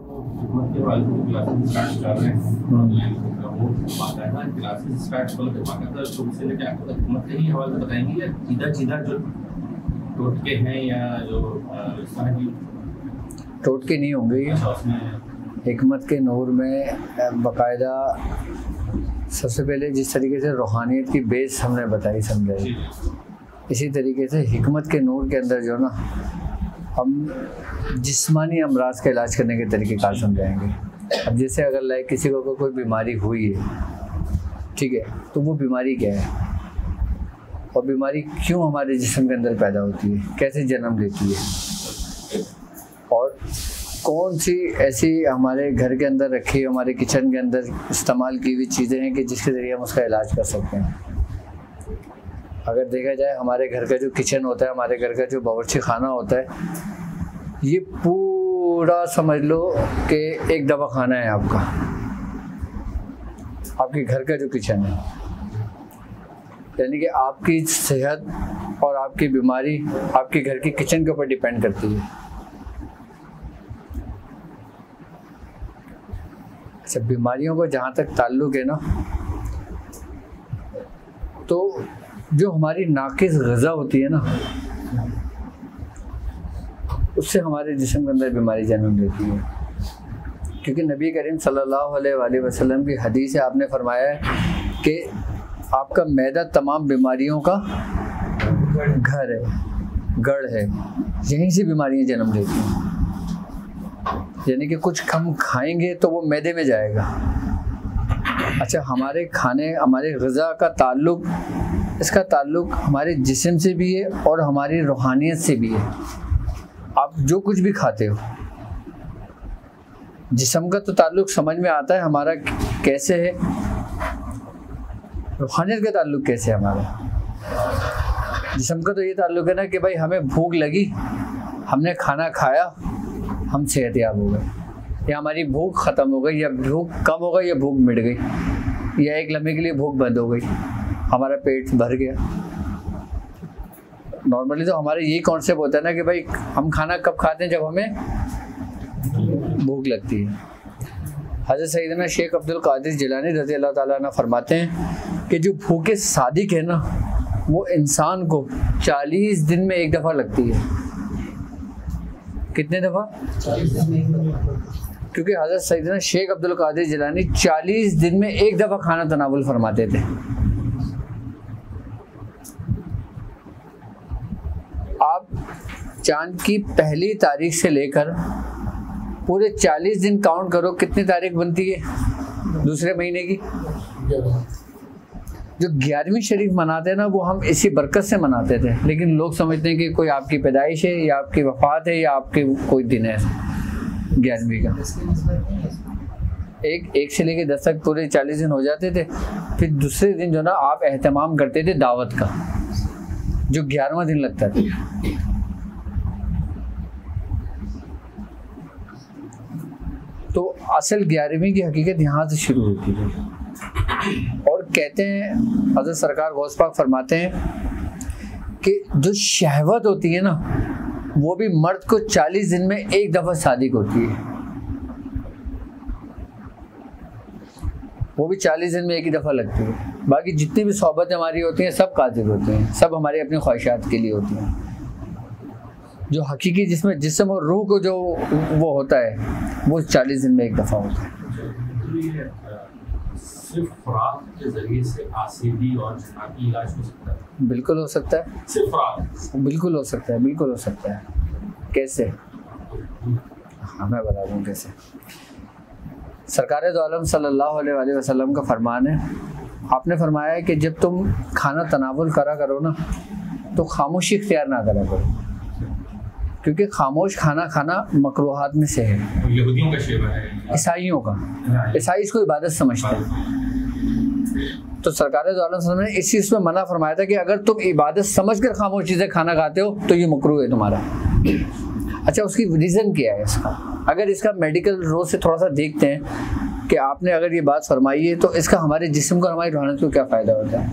हिकमत के वाले को क्लासेस स्टार्ट कर रहे हैं ऑनलाइन, वो बाकायदा क्लासेस स्टार्ट कर बाकायदा शुरू से लेकर आखिर तक हिकमत के ही हवाले से बताएंगे या सीधा सीधा जो टोटके हैं या जो इस तरह की टोटके नहीं होंगे ये। हिकमत के नूर में बाकायदा सबसे पहले जिस तरीके से रूहानियत की बेस हमने बताई समझाई, इसी तरीके से हिकमत के नूर के अंदर जो ना हम जिस्मानी अमराज का इलाज करने के तरीके कार समझाएंगे। अब जैसे अगर लाइक किसी को कोई बीमारी हुई है, ठीक है, तो वो बीमारी क्या है और बीमारी क्यों हमारे जिस्म के अंदर पैदा होती है, कैसे जन्म लेती है, और कौन सी ऐसी हमारे घर के अंदर रखी, हमारे किचन के अंदर इस्तेमाल की हुई चीज़ें हैं कि जिसके ज़रिए हम उसका इलाज कर सकते हैं। अगर देखा जाए हमारे घर का जो किचन होता है, हमारे घर का जो बावर्ची खाना होता है, ये पूरा समझ लो कि एक दवा खाना है आपका, आपके घर का जो किचन है। यानी कि आपकी सेहत और आपकी बीमारी आपके घर की किचन के ऊपर डिपेंड करती है। अच्छा, बीमारियों को जहाँ तक ताल्लुक है ना, तो जो हमारी नाकिस ग़िज़ा होती है ना, उससे हमारे जिस्म के अंदर बीमारी जन्म लेती है। क्योंकि नबी करीम सल्लल्लाहु अलैहि वसल्लम की हदीस है, आपने फरमाया है कि आपका मैदा तमाम बीमारियों का घर है, गढ़ है, यहीं से बीमारियां जन्म लेती हैं। यानी कि कुछ कम खाएंगे तो वो मैदे में जाएगा। अच्छा, हमारे खाने, हमारे ग़िज़ा का ताल्लुक, इसका ताल्लुक हमारे जिस्म से भी है और हमारी रूहानियत से भी है। आप जो कुछ भी खाते हो, जिस्म का तो ताल्लुक समझ में आता है हमारा कैसे है, रूहानियत का ताल्लुक कैसे है हमारा। जिस्म का तो ये ताल्लुक है ना कि भाई हमें भूख लगी, हमने खाना खाया, हम सेहतयाब हो गए, या हमारी भूख ख़त्म हो गई, या भूख कम हो गई, या भूख मिट गई, या एक लम्हे के लिए भूख बंद हो गई, हमारा पेट भर गया। नॉर्मली तो हमारे यही कॉन्सेप्ट होता है ना कि भाई हम खाना कब खाते हैं, जब हमें भूख लगती है। हज़रत सैयदना शेख अब्दुल कादिर जिलानी रज़ी अल्लाह ताला अन्हु फरमाते हैं कि जो भूखे सादिक है ना, वो इंसान को 40 दिन में एक दफ़ा लगती है। कितने दफ़ा? 40 दिन में एक दफ़ा। क्योंकि हज़रत सैयदना शेख अब्दुल कादिर जिलानी 40 दिन में एक दफ़ा खाना तनावुल फरमाते थे। आप चांद की पहली तारीख से लेकर पूरे 40 दिन काउंट करो, कितनी तारीख बनती है दूसरे महीने की? जो 11वीं शरीफ मनाते हैं ना, वो हम इसी बरकत से मनाते थे, लेकिन लोग समझते हैं कि कोई आपकी पैदाइश है या आपकी वफ़ात है या आपकी कोई दिन है 11वीं का। एक से लेके 10 तक पूरे 40 दिन हो जाते थे। फिर दूसरे दिन जो ना आप एहतमाम करते थे दावत का, जो 11वां दिन लगता था। तो असल 11वीं की हकीकत यहाँ से शुरू होती है। और कहते हैं, हज़रत सरकार गौस पाक फरमाते हैं कि जो शहवत होती है ना, वो भी मर्द को 40 दिन में एक दफ़ा सादिक होती है। वो भी 40 दिन में एक ही दफ़ा लगती है। बाकी जितनी भी सोहबतें हमारी होती हैं सब काजिर होते हैं, सब हमारी अपनी ख्वाहिशात के लिए होती हैं। जो हकीकी जिसमें जिस्म और रूह को जो वो होता है, वो 40 दिन में एक दफ़ा होता है। सिर्फ खुराक के ज़रिए से आसीबी और जिस्मानी इलाज हो सकता है? बिल्कुल हो सकता है। सिर्फ खुराक? बिल्कुल हो सकता है, बिल्कुल हो सकता है। कैसे? हाँ, मैं बता दूँ कैसे। सरकार दो आलम सल्लल्लाहु अलैहि वसल्लम का फरमान है, आपने फरमाया है कि जब तुम खाना तनावुल करा करो ना, तो खामोशी इख्तियार ना करा करो, क्योंकि खामोश खाना खाना मकरूहात में से है। यहूदियों का शेवा है, ईसाइयों का। ईसाई इसको इबादत समझते हैं। तो सरकार दो आलम सल्लल्लाहु अलैहि वसल्लम ने इसी इसमें मना फरमाया था कि अगर तुम इबादत समझकर खामोश चीज़ें खाना खाते हो तो ये मकरूह है तुम्हारा। अच्छा, उसकी रीज़न क्या है इसका? अगर इसका मेडिकल रोल से थोड़ा सा देखते हैं कि आपने अगर ये बात फरमाई है, तो इसका हमारे जिस्म को, हमारी रूहानियत को क्या फ़ायदा होता है?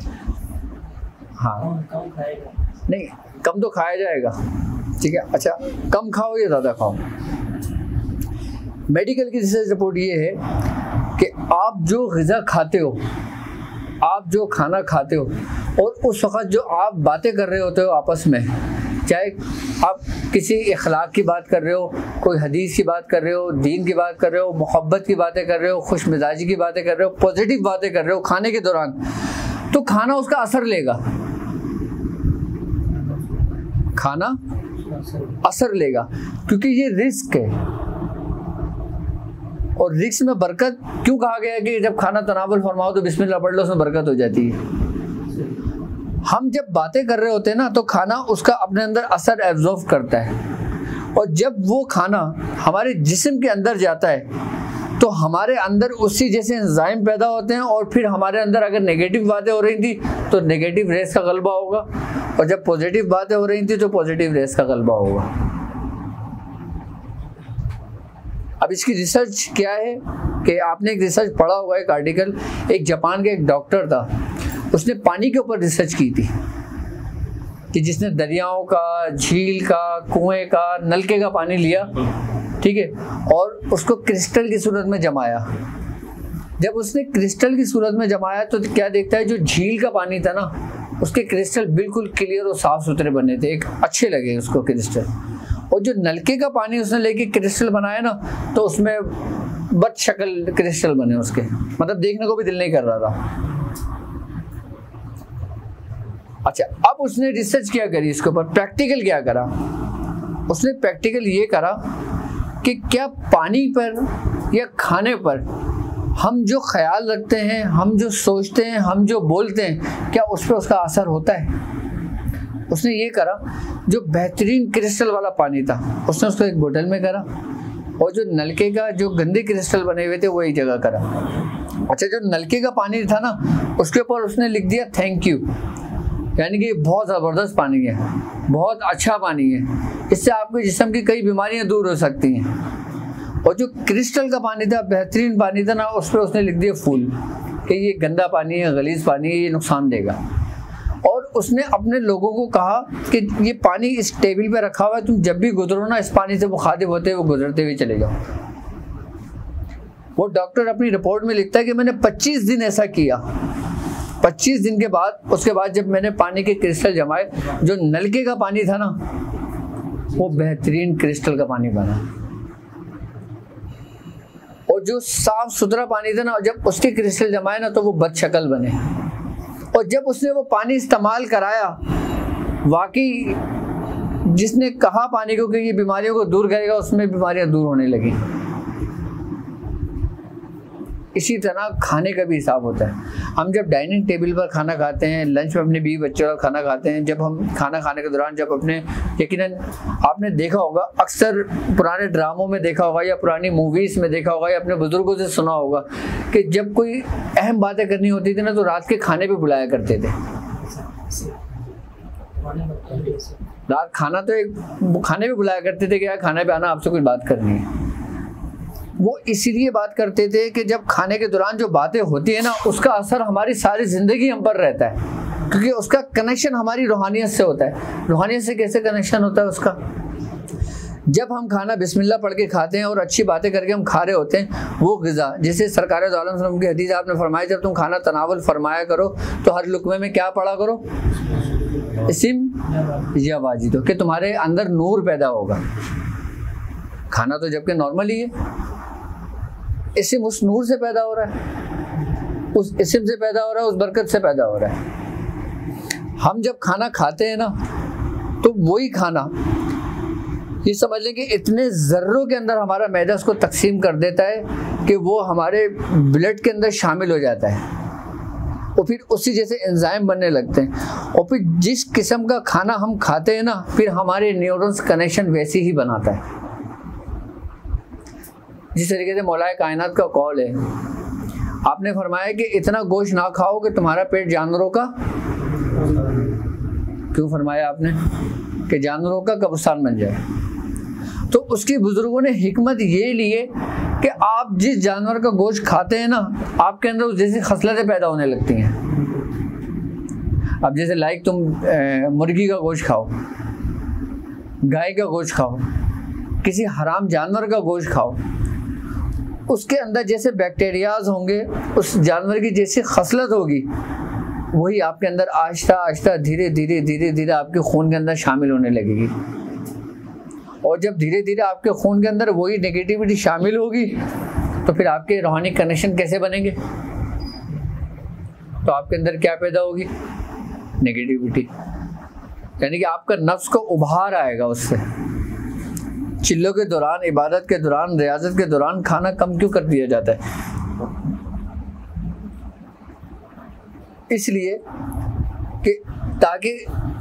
हाँ, नहीं, कम तो खाया जाएगा, ठीक है। अच्छा, कम खाओ या ज़्यादा खाओ? मेडिकल की रिसर्च रिपोर्ट ये है कि आप जो ग़िज़ा खाते हो, आप जो खाना खाते हो, और उस वक़्त जो आप बातें कर रहे होते हो आपस में, चाहे आप किसी इखलाक की बात कर रहे हो, कोई हदीस की बात कर रहे हो, दीन की बात कर रहे हो, मोहब्बत की बातें कर रहे हो, खुश मिजाजी की बातें कर रहे हो, पॉजिटिव बातें कर रहे हो खाने के दौरान, तो खाना उसका असर लेगा, खाना असर लेगा, क्योंकि ये रिस्क है। और रिस्क में बरकत क्यों कहा गया है कि जब खाना तनावुल फरमाओ तो बिस्मिल्लाह पढ़ लो, उसमें बरकत हो जाती है। हम जब बातें कर रहे होते हैं ना, तो खाना उसका अपने अंदर असर एब्जॉर्व करता है, और जब वो खाना हमारे जिस्म के अंदर जाता है तो हमारे अंदर उसी जैसे एंजाइम पैदा होते हैं, और फिर हमारे अंदर अगर नेगेटिव बातें हो रही थी तो नेगेटिव रेस का गलबा होगा, और जब पॉजिटिव बातें हो रही थी तो पॉजिटिव रेस का गलबा होगा। अब इसकी रिसर्च क्या है कि आपने एक रिसर्च पढ़ा होगा, एक आर्टिकल, एक जापान का एक डॉक्टर था, उसने पानी के ऊपर रिसर्च की थी कि जिसने दरियाओं का, झील का, कुएं का, नलके का पानी लिया, ठीक है, और उसको क्रिस्टल की सूरत में जमाया। जब उसने क्रिस्टल की सूरत में जमाया तो क्या देखता है, जो झील का पानी था ना, उसके क्रिस्टल बिल्कुल क्लियर और साफ सुथरे बने थे, एक अच्छे लगे उसको क्रिस्टल। और जो नलके का पानी उसने लेके क्रिस्टल बनाया ना, तो उसमें बद शक्ल क्रिस्टल बने उसके, मतलब देखने को भी दिल नहीं कर रहा था। अच्छा, अब उसने रिसर्च क्या करी इसके ऊपर, प्रैक्टिकल क्या करा, उसने प्रैक्टिकल ये करा कि क्या पानी पर या खाने पर हम जो ख्याल रखते हैं, हम जो सोचते हैं, हम जो बोलते हैं, क्या उस पर उसका असर होता है। उसने ये करा, जो बेहतरीन क्रिस्टल वाला पानी था उसने उसको एक बोतल में करा, और जो नलके का जो गंदे क्रिस्टल बने हुए थे वो एक जगह करा। अच्छा, जो नलके का पानी था ना, उसके ऊपर उसने लिख दिया थैंक यू, यानी कि बहुत ज़बरदस्त पानी है, बहुत अच्छा पानी है, इससे आपके जिस्म की कई बीमारियां दूर हो सकती हैं। और जो क्रिस्टल का पानी था, बेहतरीन पानी था ना, उस पर उसने लिख दिया फूल, कि ये गंदा पानी है, गलीज पानी है, ये नुकसान देगा। और उसने अपने लोगों को कहा कि ये पानी इस टेबल पे रखा हुआ है, तुम जब भी गुजरो ना, इस पानी से मुखातिब होते हुए गुजरते हुए चले जाओ। वो डॉक्टर अपनी रिपोर्ट में लिखता है कि मैंने 25 दिन ऐसा किया। 25 दिन के बाद, उसके बाद जब मैंने पानी के क्रिस्टल जमाए, जो नलके का पानी था ना, वो बेहतरीन क्रिस्टल का पानी बना, और जो साफ सुथरा पानी था ना, जब उसके क्रिस्टल जमाए ना, तो वो बदशक्ल बने। और जब उसने वो पानी इस्तेमाल कराया, वाकई जिसने कहा पानी को कि ये बीमारियों को दूर करेगा, उसमें बीमारियां दूर होने लगी। इसी तरह खाने का भी हिसाब होता है। हम जब डाइनिंग टेबल पर खाना खाते हैं, लंच में अपने बीवी बच्चों का खाना खाते हैं, जब हम खाना खाने के दौरान जब अपने, यकीनन आपने देखा होगा, अक्सर पुराने ड्रामों में देखा होगा या पुरानी मूवीज़ में देखा होगा या अपने बुजुर्गों से सुना होगा कि जब कोई अहम बातें करनी होती थी ना, तो रात के खाने पर बुलाया करते थे। रात खाना तो एक खाने पे बुलाया करते थे कि यार खाने पे आना, आपसे कोई बात करनी है। वो इसीलिए बात करते थे कि जब खाने के दौरान जो बातें होती है ना, उसका असर हमारी सारी ज़िंदगी हम पर रहता है, क्योंकि उसका कनेक्शन हमारी रूहानियत से होता है। रूहानियत से कैसे कनेक्शन होता है उसका? जब हम खाना बिस्मिल्लाह पढ़ के खाते हैं और अच्छी बातें करके हम खा रहे होते हैं, वो ग़िज़ा, जैसे सरकार दो आलम सल्लल्लाहु अलैहि वसल्लम की हदीस आपने फरमाया, जब तुम खाना तनावुल फरमाया करो तो हर लुक़मे में क्या पढ़ा करो, इस्म या वाजिद, कि तुम्हारे अंदर नूर पैदा होगा। खाना तो जबकि नॉर्मल ही है, इस्म उस नूर से पैदा हो रहा है, उस इस्म से पैदा हो रहा है, उस बरकत से पैदा हो रहा है। हम जब खाना खाते हैं ना, तो वही खाना, ये समझ लें कि इतने ज़र्रों के अंदर हमारा मैदा उसको तकसीम कर देता है कि वो हमारे ब्लड के अंदर शामिल हो जाता है, और फिर उसी जैसे एंजाइम बनने लगते हैं। और फिर जिस किस्म का खाना हम खाते हैं ना, फिर हमारे न्यूरॉन्स कनेक्शन वैसे ही बनाता है। जिस तरीके से मौलाए कायनात का कौल है, आपने फरमाया कि इतना गोश्त ना खाओ कि तुम्हारा पेट जानवरों का, क्यों फरमाया आपने कि जानवरों का कब्रिस्तान बन जाए? तो उसके बुजुर्गों ने हिकमत ये लिए कि आप जिस जानवर का गोश्त खाते हैं ना, आपके अंदर उस जैसी खसलतें पैदा होने लगती हैं। अब जैसे लाइक तुम मुर्गी का गोश्त खाओ, गाय का गोश्त खाओ, किसी हराम जानवर का गोश्त खाओ, उसके अंदर जैसे बैक्टीरियाज होंगे, उस जानवर की जैसी खसलत होगी, वही आपके अंदर आहिस्ता आहिस्ता धीरे धीरे धीरे धीरे आपके खून के अंदर शामिल होने लगेगी। और जब धीरे धीरे आपके खून के अंदर वही नेगेटिविटी शामिल होगी तो फिर आपके रूहानी कनेक्शन कैसे बनेंगे? तो आपके अंदर क्या पैदा होगी? नेगेटिविटी। यानी कि आपका नफ्स को उभार आएगा उससे। चिल्लों के दौरान, इबादत के दौरान, रियाजत के दौरान खाना कम क्यों कर दिया जाता है? इसलिए कि ताकि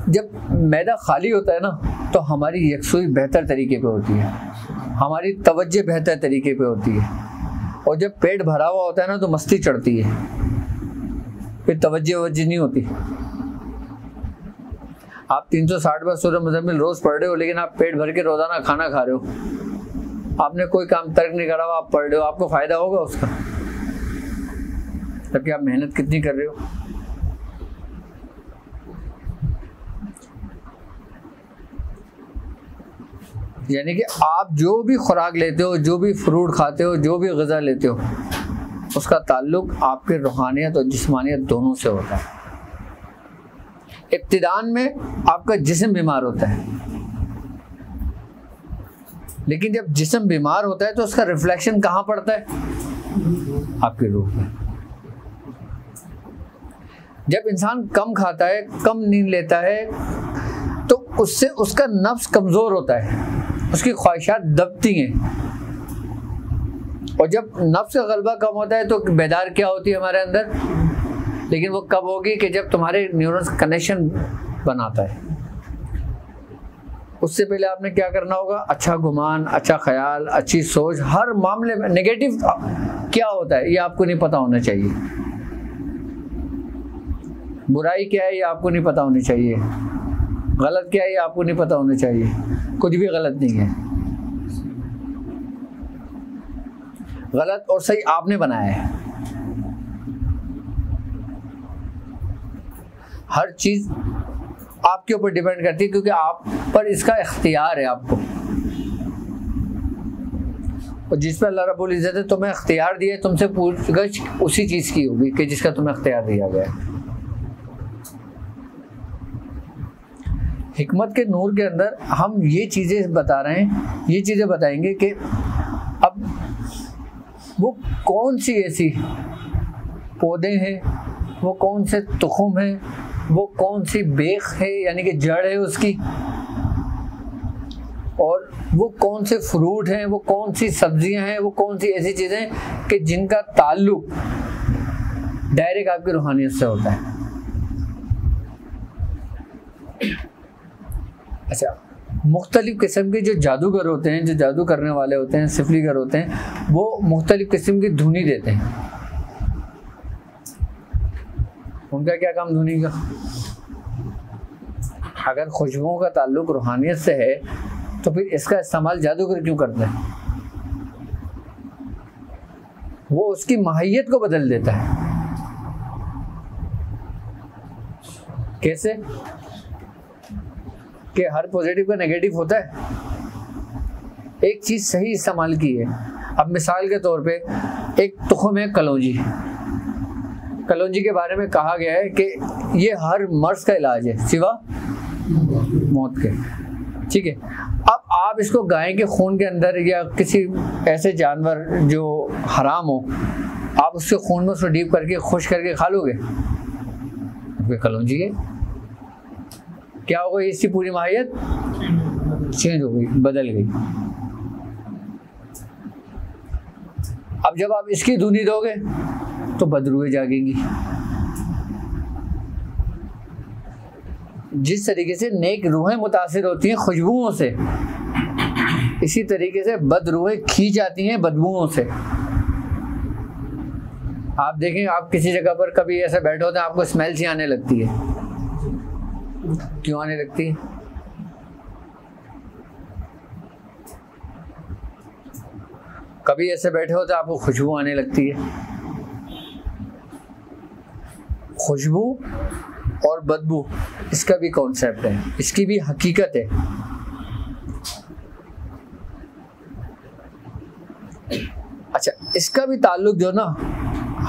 जब मैदा खाली होता है ना तो हमारी यकसुई बेहतर तरीके पे होती है, हमारी तवज्जो बेहतर तरीके पे होती है। और जब पेट भरा हुआ होता है ना तो मस्ती चढ़ती है, फिर तवज्जो नहीं होती। आप 360 बार सूरह मुज़म्मिल रोज पढ़ रहे हो, लेकिन आप पेट भर के रोजाना खाना खा रहे हो, आपने कोई काम तर्क नहीं करा हुआ, आप पढ़ रहे हो, आपको फायदा होगा उसका? जबकि आप मेहनत कितनी कर रहे हो। यानी कि आप जो भी खुराक लेते हो, जो भी फ्रूट खाते हो, जो भी ग़िज़ा लेते हो, उसका ताल्लुक आपके रूहानियत और जिस्मानियत दोनों से होता है। इब्तिदान में आपका जिस्म बीमार होता है, लेकिन जब जिस्म बीमार होता है तो उसका रिफ्लेक्शन कहाँ पड़ता है? आपके रूह में। जब इंसान कम खाता है, कम नींद लेता है, तो उससे उसका नफ्स कमज़ोर होता है, उसकी ख्वाहिशात दबती हैं। और जब नफ्स का गलबा कम होता है तो बेदार क्या होती है हमारे अंदर? लेकिन वो कब होगी? कि जब तुम्हारे न्यूरॉन्स कनेक्शन बनाता है। उससे पहले आपने क्या करना होगा? अच्छा गुमान, अच्छा ख्याल, अच्छी सोच। हर मामले में नेगेटिव क्या होता है ये आपको नहीं पता होना चाहिए, बुराई क्या है ये आपको नहीं पता होनी चाहिए, गलत क्या है ये आपको नहीं पता होना चाहिए। कुछ भी गलत नहीं है, गलत और सही आपने बनाया है। हर चीज आपके ऊपर डिपेंड करती है, क्योंकि आप पर इसका इख्तियार है आपको। और जिस पर अल्लाह रब्बुल इज़्ज़त ने तुम्हें इख्तियार दिया है, तुमसे पूछगछ उसी चीज की होगी कि जिसका तुम्हें इख्तियार दिया गया है। हिकमत के नूर के अंदर हम ये चीज़ें बता रहे हैं, ये चीज़ें बताएंगे कि अब वो कौन सी ऐसी पौधे हैं, वो कौन से तुखम हैं, वो कौन सी बेख है यानी कि जड़ है उसकी, और वो कौन से फ्रूट हैं, वो कौन सी सब्जियां हैं, वो कौन सी ऐसी चीज़ें कि जिनका ताल्लुक डायरेक्ट आपकी रूहानियत से होता है। अच्छा, मुख्तलिफ़ किस्म के जो जादूगर होते हैं, जो जादू करने वाले होते हैं, सिफलीगर होते हैं, वो मुख्तलिफ़ किस्म की धुनी देते हैं। उनका क्या काम धुनी का? अगर खुशबुओं का ताल्लुक रूहानियत से है तो फिर इसका इस्तेमाल जादूगर क्यों करते हैं? वो उसकी माहियत को बदल देता है। कैसे? कि हर पॉजिटिव का नेगेटिव होता है। एक चीज़ सही इस्तेमाल की है। अब मिसाल के तौर पे एक तुखम है कलौंजी। कलौंजी के बारे में कहा गया है कि ये हर मर्ज का इलाज है सिवा मौत के। ठीक है, अब आप इसको गाय के खून के अंदर या किसी ऐसे जानवर जो हराम हो, आप उसके खून में उसको डीप करके खुश करके खा लोगे? कलौंजी है, क्या होगा? इसकी पूरी माहियत चेंज हो गई, बदल गई। अब जब आप इसकी धुनी दोगे तो बदरूहें जागेंगी। जिस तरीके से नेक रूहें मुतासिर होती हैं खुशबुओं से, इसी तरीके से बदरूहें खींच जाती हैं बदबुओं से। आप देखें, आप किसी जगह पर कभी ऐसे बैठे होते हैं, आपको स्मेल सी आने लगती है। क्यों आने लगती है? कभी ऐसे बैठे होते हैं, आपको खुशबू आने लगती है। खुशबू और बदबू, इसका भी कॉन्सेप्ट है, इसकी भी हकीकत है। अच्छा, इसका भी ताल्लुक जो ना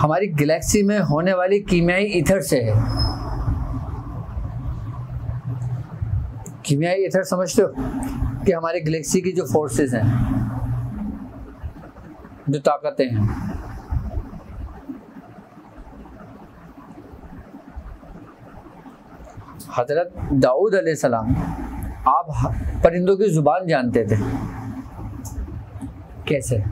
हमारी गैलेक्सी में होने वाली कीमियाई ईथर से है। कीमियाई ईथर समझते हो कि हमारी गैलेक्सी की जो फोर्सेस हैं, जो ताकतें हैं, हजरत दाऊद अलैहिस्सलाम आप परिंदों की जुबान जानते थे, कैसे?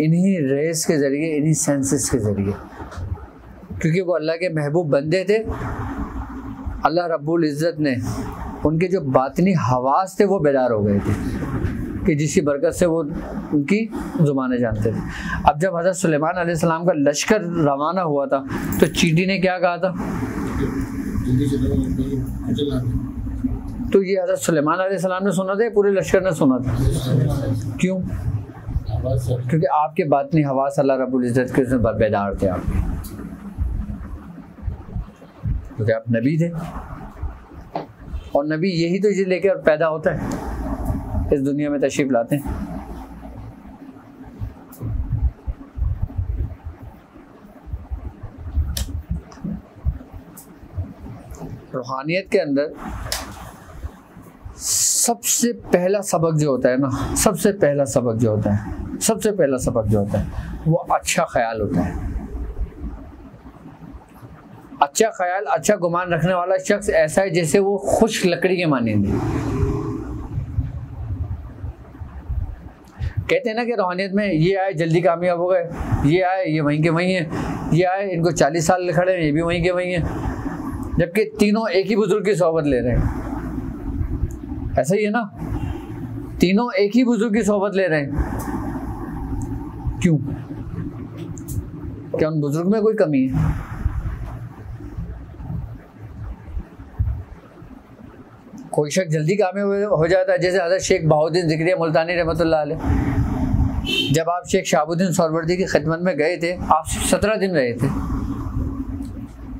इन्हीं रेस के जरिए, इन्हीं सेंसेस के जरिए, क्योंकि वो अल्लाह के महबूब बंदे थे। अल्लाह रब्बुल इज़्ज़त ने उनके जो बातनी हवास थे वो बेदार हो गए थे कि जिसकी बरकत से वो उनकी ज़ुबानें जानते थे। अब जब हज़रत सुलेमान अलैहिस्सलाम का लश्कर रवाना हुआ था तो चींटी ने क्या कहा था? तो ये हज़रत सुलेमान अलैहिस्सलाम ने सुना था या पूरे लश्कर ने सुना था? क्यों? क्योंकि आपके बातनी हवास अल्लाह रब्बुल इज़्ज़त के उसमें बेदार थे आपके, क्योंकि आप नबी थे, और नबी यही तो चीज़ लेके और पैदा होता है, इस दुनिया में तशरीफ लाते हैं। रूहानियत के अंदर सबसे पहला सबक जो होता है ना, सबसे पहला सबक जो होता है वो अच्छा ख्याल होता है। अच्छा ख्याल, अच्छा गुमान रखने वाला शख्स ऐसा है जैसे वो खुश लकड़ी के मानेंगे। कहते हैं ना कि रूहानियत में ये आए जल्दी कामयाब हो गए, ये आए ये वहीं के वहीं हैं, ये आए इनको 40 साल खड़े हैं, ये भी वहीं के वहीं हैं, जबकि तीनों एक ही बुजुर्ग की सोहबत ले रहे हैं। ऐसा ही है ना, तीनों एक ही बुजुर्ग की सोहबत ले रहे हैं। क्यों? क्या उन बुजुर्ग में कोई कमी है? कोई शख्स जल्दी कामयाब हो जाता है, जैसे हज़रत शेख बहाउद्दीन ज़िक्रिया मुल्तानी रहमतुल्लाह अलैह। जब आप शेख शहाबुद्दीन सोहरवर्दी की खिदमत में गए थे, आप 17 दिन रहे थे।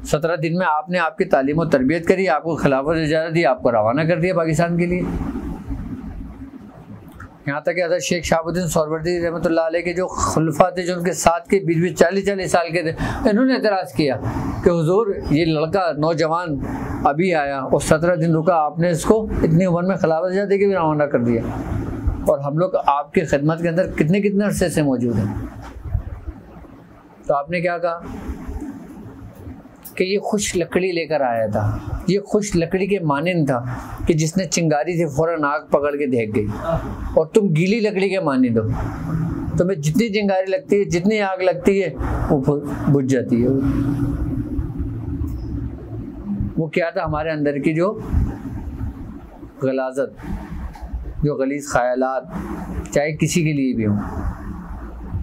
17 दिन में आपने आपकी तालीम और तरबियत करी, आपको खिलाफत इजाज़त दी, आपको रवाना कर दिया पाकिस्तान के लिए। यहाँ तक कि हज़रत शेख शहाबुद्दीन सोहरवर्दी रहमतुल्लाह अलैह के जो खुलफा थे, जो उनके साथ के 20-20 40-40 साल के थे, इन्होंने एतराज़ किया कि हुजूर ये लड़का नौजवान अभी आया और 17 दिन रुका, आपने इसको इतनी उम्र में खिलाफत इजाज़त दे के भी रवाना कर दिया, और हम लोग आपकी खिदमत के अंदर कितने अरसे से मौजूद हैं। तो आपने क्या कहा कि ये खुश लकड़ी लेकर आया था। ये खुश लकड़ी के मानिंद था कि जिसने चिंगारी से फ़ौरन आग पकड़ के देख गई, और तुम गीली लकड़ी के मानिंद हो, तुम्हें जितनी चिंगारी लगती है, जितनी आग लगती है, वो बुझ जाती है। वो क्या था? हमारे अंदर की जो गलाजत, जो गलीज़ ख्यालात, चाहे किसी के लिए भी हो,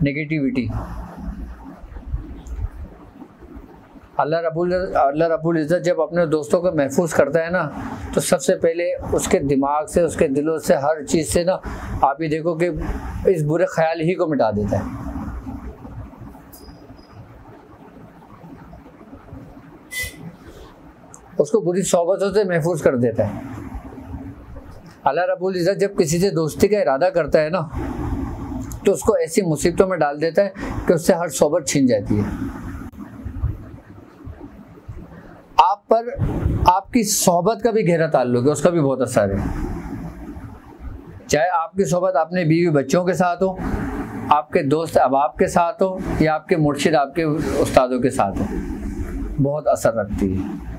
नेगेटिविटी। अल्लाह रब्बुल इज़्ज़त जब अपने दोस्तों को महफूज करता है ना, तो सबसे पहले उसके दिमाग से, उसके दिलों से, हर चीज़ से ना, आप ही देखो कि इस बुरे ख्याल ही को मिटा देता है। उसको बुरी सोबतों से महफूज कर देता है। अल्लाह रब्बुल इज़्ज़त जब किसी से दोस्ती का इरादा करता है ना, तो उसको ऐसी मुसीबतों में डाल देता है कि उससे हर सोबत छीन जाती है। आप पर आपकी सोहबत का भी गहरा ताल्लुक है, उसका भी बहुत असर है। चाहे आपकी सोहबत अपने बीवी बच्चों के साथ हो, आपके दोस्त अहबाब के साथ हो, या आपके मुर्शिद आपके उस्तादों के साथ हो, बहुत असर रखती है।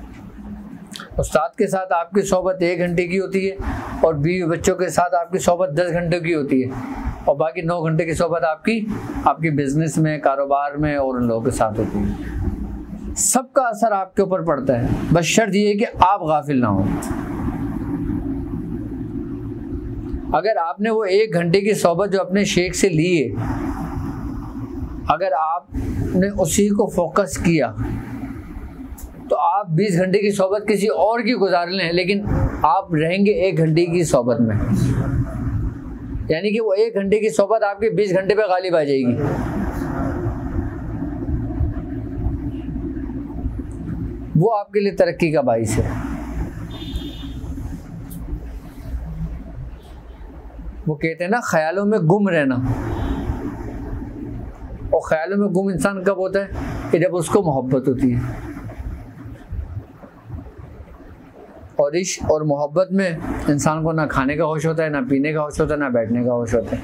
उस्ताद के साथ आपकी सोहबत 1 घंटे की होती है, और बीवी बच्चों के साथ आपकी सोहबत 10 घंटे की होती है, और बाकी 9 घंटे की सोहबत आपकी बिजनेस में, कारोबार में और उन लोगों के साथ होती है। सबका असर आपके ऊपर पड़ता है, बस शर्त ये है कि आप गाफिल ना हो। अगर आपने वो 1 घंटे की सोहबत जो अपने शेख से ली है, अगर आपने उसी को फोकस किया, तो आप 20 घंटे की सोहबत किसी और की गुजार लें, लेकिन आप रहेंगे 1 घंटे की सोहबत में। यानी कि वो 1 घंटे की सोहबत आपके 20 घंटे पे गालिब आ जाएगी। वो आपके लिए तरक्की का बाइस है। वो कहते हैं ना ख्यालों में गुम रहना, और ख्यालों में गुम इंसान कब होता है कि जब उसको मोहब्बत होती है। और इश्क और मोहब्बत में इंसान को ना खाने का होश होता है, ना पीने का होश होता है, ना बैठने का होश होता है।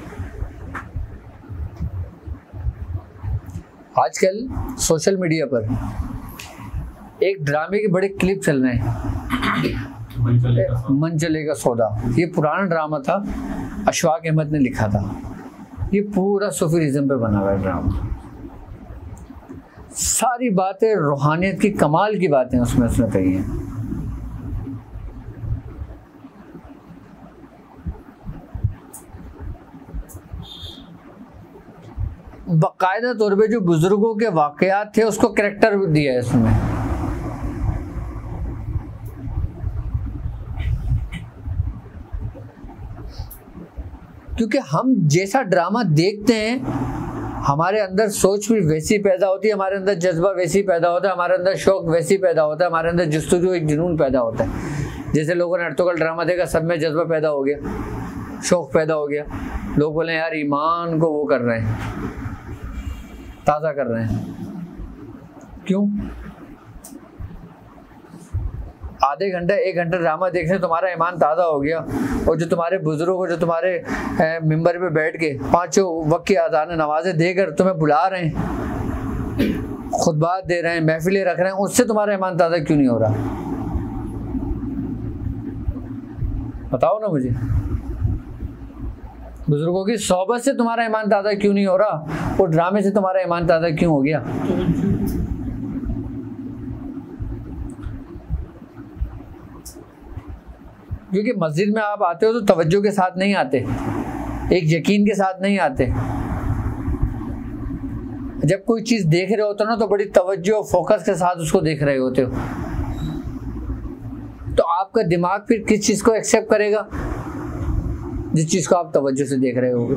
आजकल सोशल मीडिया पर एक ड्रामे के बड़े क्लिप चल रहे हैं, मन चलेगा सौदा। ये पुराना ड्रामा था, अशफाक अहमद ने लिखा था। ये पूरा सूफीज़म पे बना हुआ है ड्रामा। सारी बातें रूहानियत की कमाल की बातें उसमें कही हैं। बाकायदा तौर पे जो बुजुर्गों के वाकयात थे उसको कैरेक्टर दिया है इसमें। क्योंकि हम जैसा ड्रामा देखते हैं हमारे अंदर सोच भी वैसी पैदा होती है, हमारे अंदर जज्बा वैसी पैदा होता है, हमारे अंदर शौक वैसी पैदा होता है, हमारे अंदर जुस्तजू एक जुनून पैदा होता है। जैसे लोगों ने अर्तुगरुल ड्रामा देखा, सब में जज्बा पैदा हो गया, शौक पैदा हो गया। लोग बोले यार ईमान को वो कर रहे हैं, ताज़ा कर रहे हैं। क्यों? आधे घंटे 1 घंटा ड्रामा देखने तुम्हारा ईमान ताज़ा हो गया, और जो तुम्हारे बुजुर्ग को जो तुम्हारे मिंबर पे बैठ के 5 वक्त की अज़ान नमाज़ें देकर तुम्हें बुला रहे हैं, खुतबात दे रहे हैं, महफिलें रख रहे हैं, उससे तुम्हारा ईमान ताज़ा क्यों नहीं हो रहा? बताओ ना मुझे। बुजुर्गों की सोहबत से तुम्हारा ईमान ताज़ा क्यों नहीं हो रहा, और ड्रामे से तुम्हारा ईमान ताज़ा क्यों हो गया? क्योंकि मस्जिद में आप आते हो तो तवज्जो के साथ नहीं आते, एक यकीन के साथ नहीं आते। जब कोई चीज़ देख रहे होते हो ना तो बड़ी तवज्जो फोकस के साथ उसको देख रहे होते हो, तो आपका दिमाग फिर किस चीज़ को एक्सेप्ट करेगा? जिस चीज़ को आप तवज्जो से देख रहे होगे।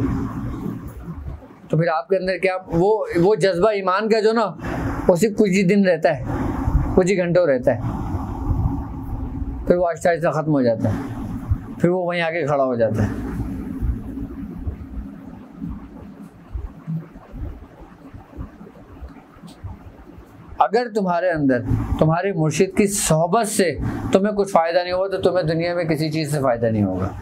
तो फिर आपके अंदर क्या वो जज्बा ईमान का जो ना वो सिर्फ कुछ ही दिन रहता है, कुछ ही घंटों रहता है, फिर वो आहिस्ता आहिस्ता ख़त्म हो जाता है, फिर वो वहीं आके खड़ा हो जाता है। अगर तुम्हारे अंदर तुम्हारे मुर्शिद की सोहबत से तुम्हें कुछ फ़ायदा नहीं होगा तो तुम्हें दुनिया में किसी चीज़ से फ़ायदा नहीं होगा।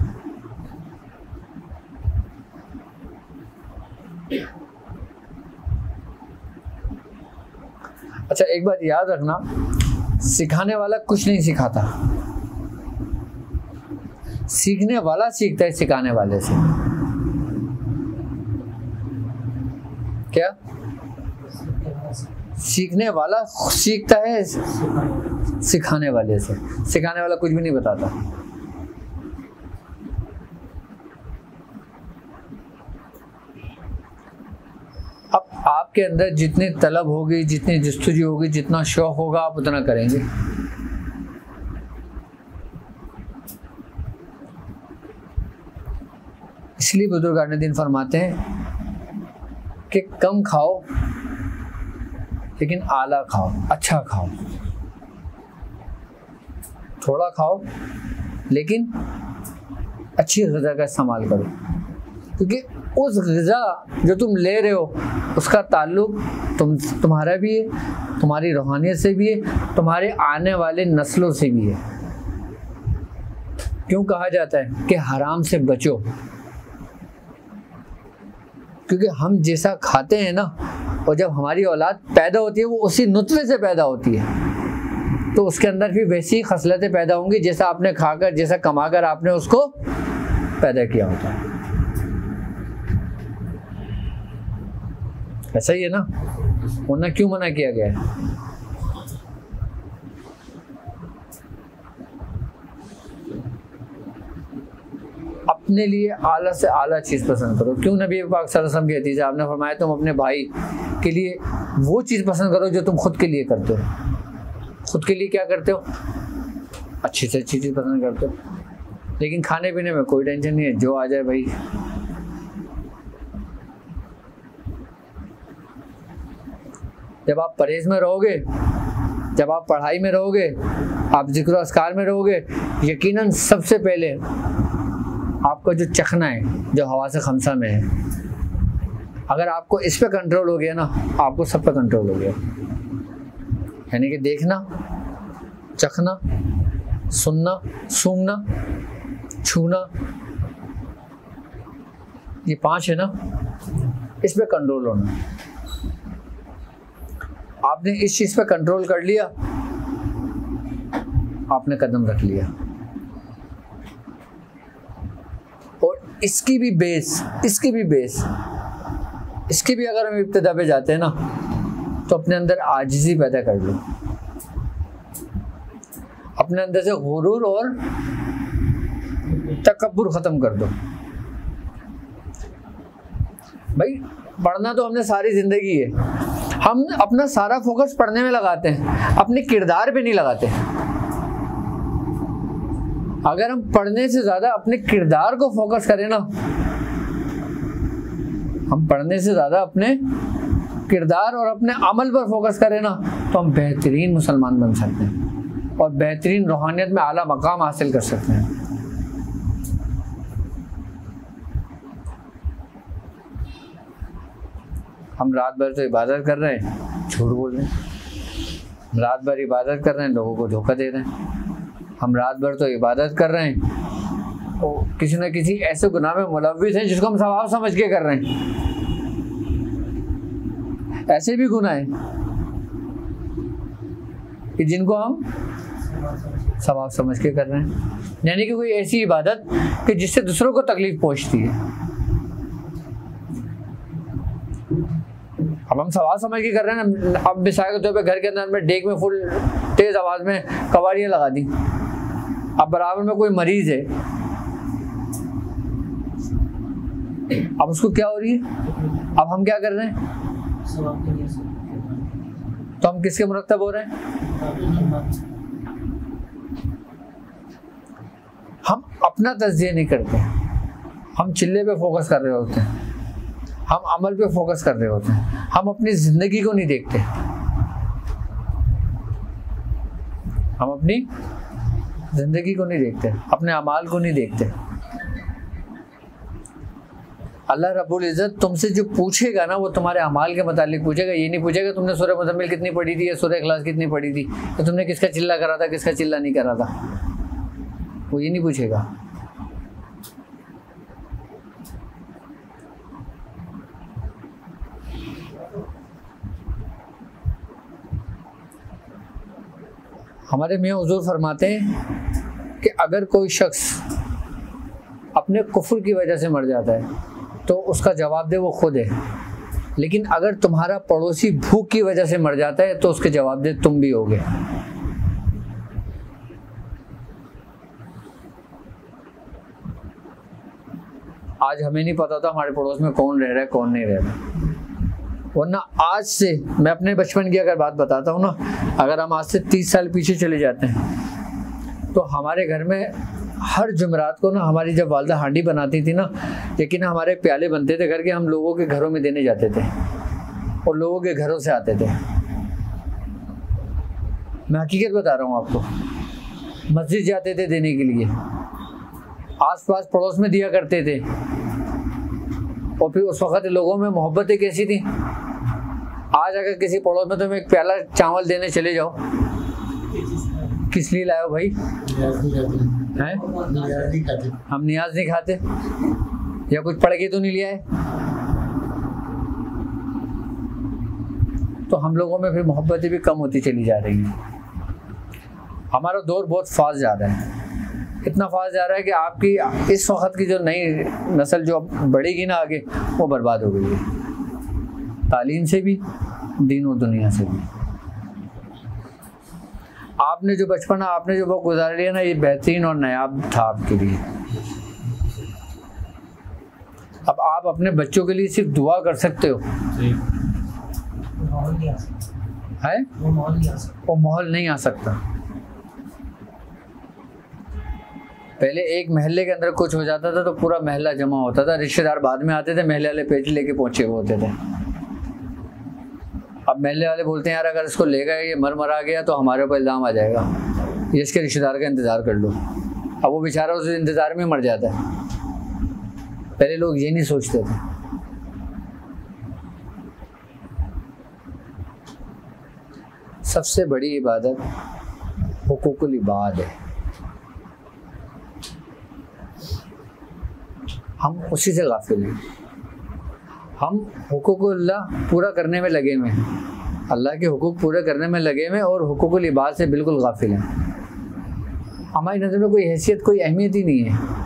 अच्छा, एक बात याद रखना, सिखाने वाला कुछ नहीं सिखाता, सीखने वाला सीखता है सिखाने वाले से। क्या? सीखने वाला सीखता है सिखाने वाले से, सिखाने वाला कुछ भी नहीं बताता। अब आपके अंदर जितनी तलब होगी, जितनी जस्तजू होगी, जितना शौक होगा, आप उतना करेंगे। इसलिए बुजुर्गान दिन फरमाते हैं कि कम खाओ लेकिन आला खाओ, अच्छा खाओ। थोड़ा खाओ लेकिन अच्छी ग़िज़ा का इस्तेमाल करो, क्योंकि उस ग़िज़ा जो तुम ले रहे हो उसका ताल्लुक तुम्हारा भी है, तुम्हारी रूहानियत से भी है, तुम्हारे आने वाले नस्लों से भी है। क्यों कहा जाता है कि हराम से बचो? क्योंकि हम जैसा खाते हैं ना, और जब हमारी औलाद पैदा होती है वो उसी नुत्फ़े से पैदा होती है, तो उसके अंदर भी वैसी खसलतें पैदा होंगी जैसा आपने खाकर, जैसा कमाकर आपने उसको पैदा किया होता है। ऐसा ही है ना, वरना क्यों मना किया गया है? अपने लिए आला से आला चीज़ पसंद करो। क्यों नबी पाक सल्लल्लाहु अलैहि वसल्लम की हदीस है, आपने फरमाया तुम अपने भाई के लिए वो चीज़ पसंद करो जो तुम खुद के लिए करते हो। खुद के लिए क्या करते हो? अच्छी से अच्छी चीज़ पसंद करते हो। लेकिन खाने पीने में कोई टेंशन नहीं है, जो आ जाए भाई। जब आप परहेज़ में रहोगे, जब आप पढ़ाई में रहोगे, आप ज़िक्र अस्कार में रहोगे, यकीनन सबसे पहले आपका जो चखना है, जो हवास खमसा में है, अगर आपको इस पे कंट्रोल हो गया ना, आपको सब पे कंट्रोल हो गया। यानी कि देखना, चखना, सुनना, सूंघना, छूना, ये 5 है ना, इस पे कंट्रोल होना। आपने इस चीज पे कंट्रोल कर लिया, आपने कदम रख लिया। और इसकी भी अगर हम इब्तिदा पे जाते हैं ना, तो अपने अंदर आजिज़ी पैदा कर लो, अपने अंदर से गुरूर और तकब्बुर ख़त्म कर दो। भाई पढ़ना तो हमने सारी ज़िंदगी है, हम अपना सारा फोकस पढ़ने में लगाते हैं, अपने किरदार पे नहीं लगाते। अगर हम पढ़ने से ज़्यादा अपने किरदार को फोकस करें ना, हम पढ़ने से ज़्यादा अपने किरदार और अपने अमल पर फोकस करें ना, तो हम बेहतरीन मुसलमान बन सकते हैं और बेहतरीन रूहानियत में आला मकाम हासिल कर सकते हैं। हम रात भर तो इबादत कर रहे हैं, झूठ बोल रहे हैं। रात भर इबादत कर रहे हैं, लोगों को धोखा दे रहे हैं। हम रात भर तो इबादत कर रहे हैं, तो किसी न किसी ऐसे गुनाह में मुलव्विस हैं जिसको हम सवाब समझ के कर रहे हैं। ऐसे भी गुनाह हैं कि जिनको हम सवाब समझ के कर रहे हैं, यानी कि कोई ऐसी इबादत कि जिससे दूसरों को तकलीफ पहुंचती है। अब हम सवाल समझ के कर रहे हैं ना। अब मिसाल के तौर पे घर के अंदर में डेक में फुल तेज आवाज में कवाड़ियाँ लगा दी, अब बराबर में कोई मरीज है, अब उसको क्या हो रही है, अब हम क्या कर रहे हैं, तो हम किसके मुरत्तब हो रहे हैं? हम अपना तज़किया नहीं करते, हम चिल्ले पे फोकस कर रहे होते हैं, हम अमल पे फोकस कर रहे होते हैं, हम अपनी जिंदगी को नहीं देखते, हम अपनी जिंदगी को नहीं देखते, अपने अमाल को नहीं देखते। अल्लाह रब्बुल इज़्ज़त तुमसे जो पूछेगा ना, वो तुम्हारे अमाल के मुतालिक पूछेगा। ये नहीं पूछेगा तुमने सूरह मुज़म्मिल कितनी पढ़ी थी या सूरह इखलास कितनी पढ़ी थी, तो तुमने किसका चिल्ला करा था, किसका चिल्ला नहीं करा था, वो ये नहीं पूछेगा। हमारे मियाँ हुजूर फरमाते हैं कि अगर कोई शख्स अपने कुफ्र की वजह से मर जाता है तो उसका जवाब दे वो खुद है, लेकिन अगर तुम्हारा पड़ोसी भूख की वजह से मर जाता है तो उसके जवाब दे तुम भी होगे। आज हमें नहीं पता था हमारे पड़ोस में कौन रह रहा है कौन नहीं रह रहा, वरना आज से मैं अपने बचपन की अगर बात बताता हूँ ना, अगर हम आज से 30 साल पीछे चले जाते हैं तो हमारे घर में हर जुमेरात को ना, हमारी जब वालदा हांडी बनाती थी ना, लेकिन हमारे प्याले बनते थे घर के, हम लोगों के घरों में देने जाते थे और लोगों के घरों से आते थे। मैं हकीकत बता रहा हूँ आपको, मस्जिद जाते थे देने के लिए, आसपास पड़ोस में दिया करते थे, और फिर उस वक्त लोगों में मोहब्बतें कैसी थी। आज अगर किसी पड़ोस में तुम एक प्याला चावल देने चले जाओ, किस लिए लाए हो भाई? हैं? हम नियाज नहीं खाते या कुछ पढ़ के तो नहीं लिया है, तो हम लोगों में फिर मोहब्बतें भी कम होती चली जा रही हैं। हमारा दौर बहुत फास्ट जा रहा है, इतना फास्ट जा रहा है कि आपकी इस वक्त की जो नई नस्ल जो बढ़ेगी ना आगे, वो बर्बाद हो गई है, तालीम से भी, दीन और दुनिया से भी। आपने जो बचपन, आपने जो वक्त गुजार लिया ना, ये बेहतरीन और नायाब था आपके लिए। अब आप अपने बच्चों के लिए सिर्फ दुआ कर सकते हो, है वो माहौल नहीं आ सकता। पहले एक महल्ले के अंदर कुछ हो जाता था तो पूरा महल्ला जमा होता था, रिश्तेदार बाद में आते थे, महल्ले वाले पेज लेके पहुंचे हुए होते थे। अब महल्ले वाले बोलते हैं यार अगर इसको ले गए, ये मरा गया तो हमारे ऊपर इल्ज़ाम आ जाएगा, ये इसके रिश्तेदार का इंतज़ार कर लो। अब वो बेचारा उस इंतज़ार में मर जाता है। पहले लोग ये नहीं सोचते थे। सबसे बड़ी इबादत हुकूकुल इबाद है, हम उसी से गाफिल हैं। हम हुकूकुल्लाह पूरा करने में लगे हुए हैं, अल्लाह के हुकूक पूरे करने में लगे हुए और हुकूकुल इबाद से बिल्कुल गाफिल हैं। हमारी नज़र में कोई हैसियत, कोई अहमियत ही नहीं है।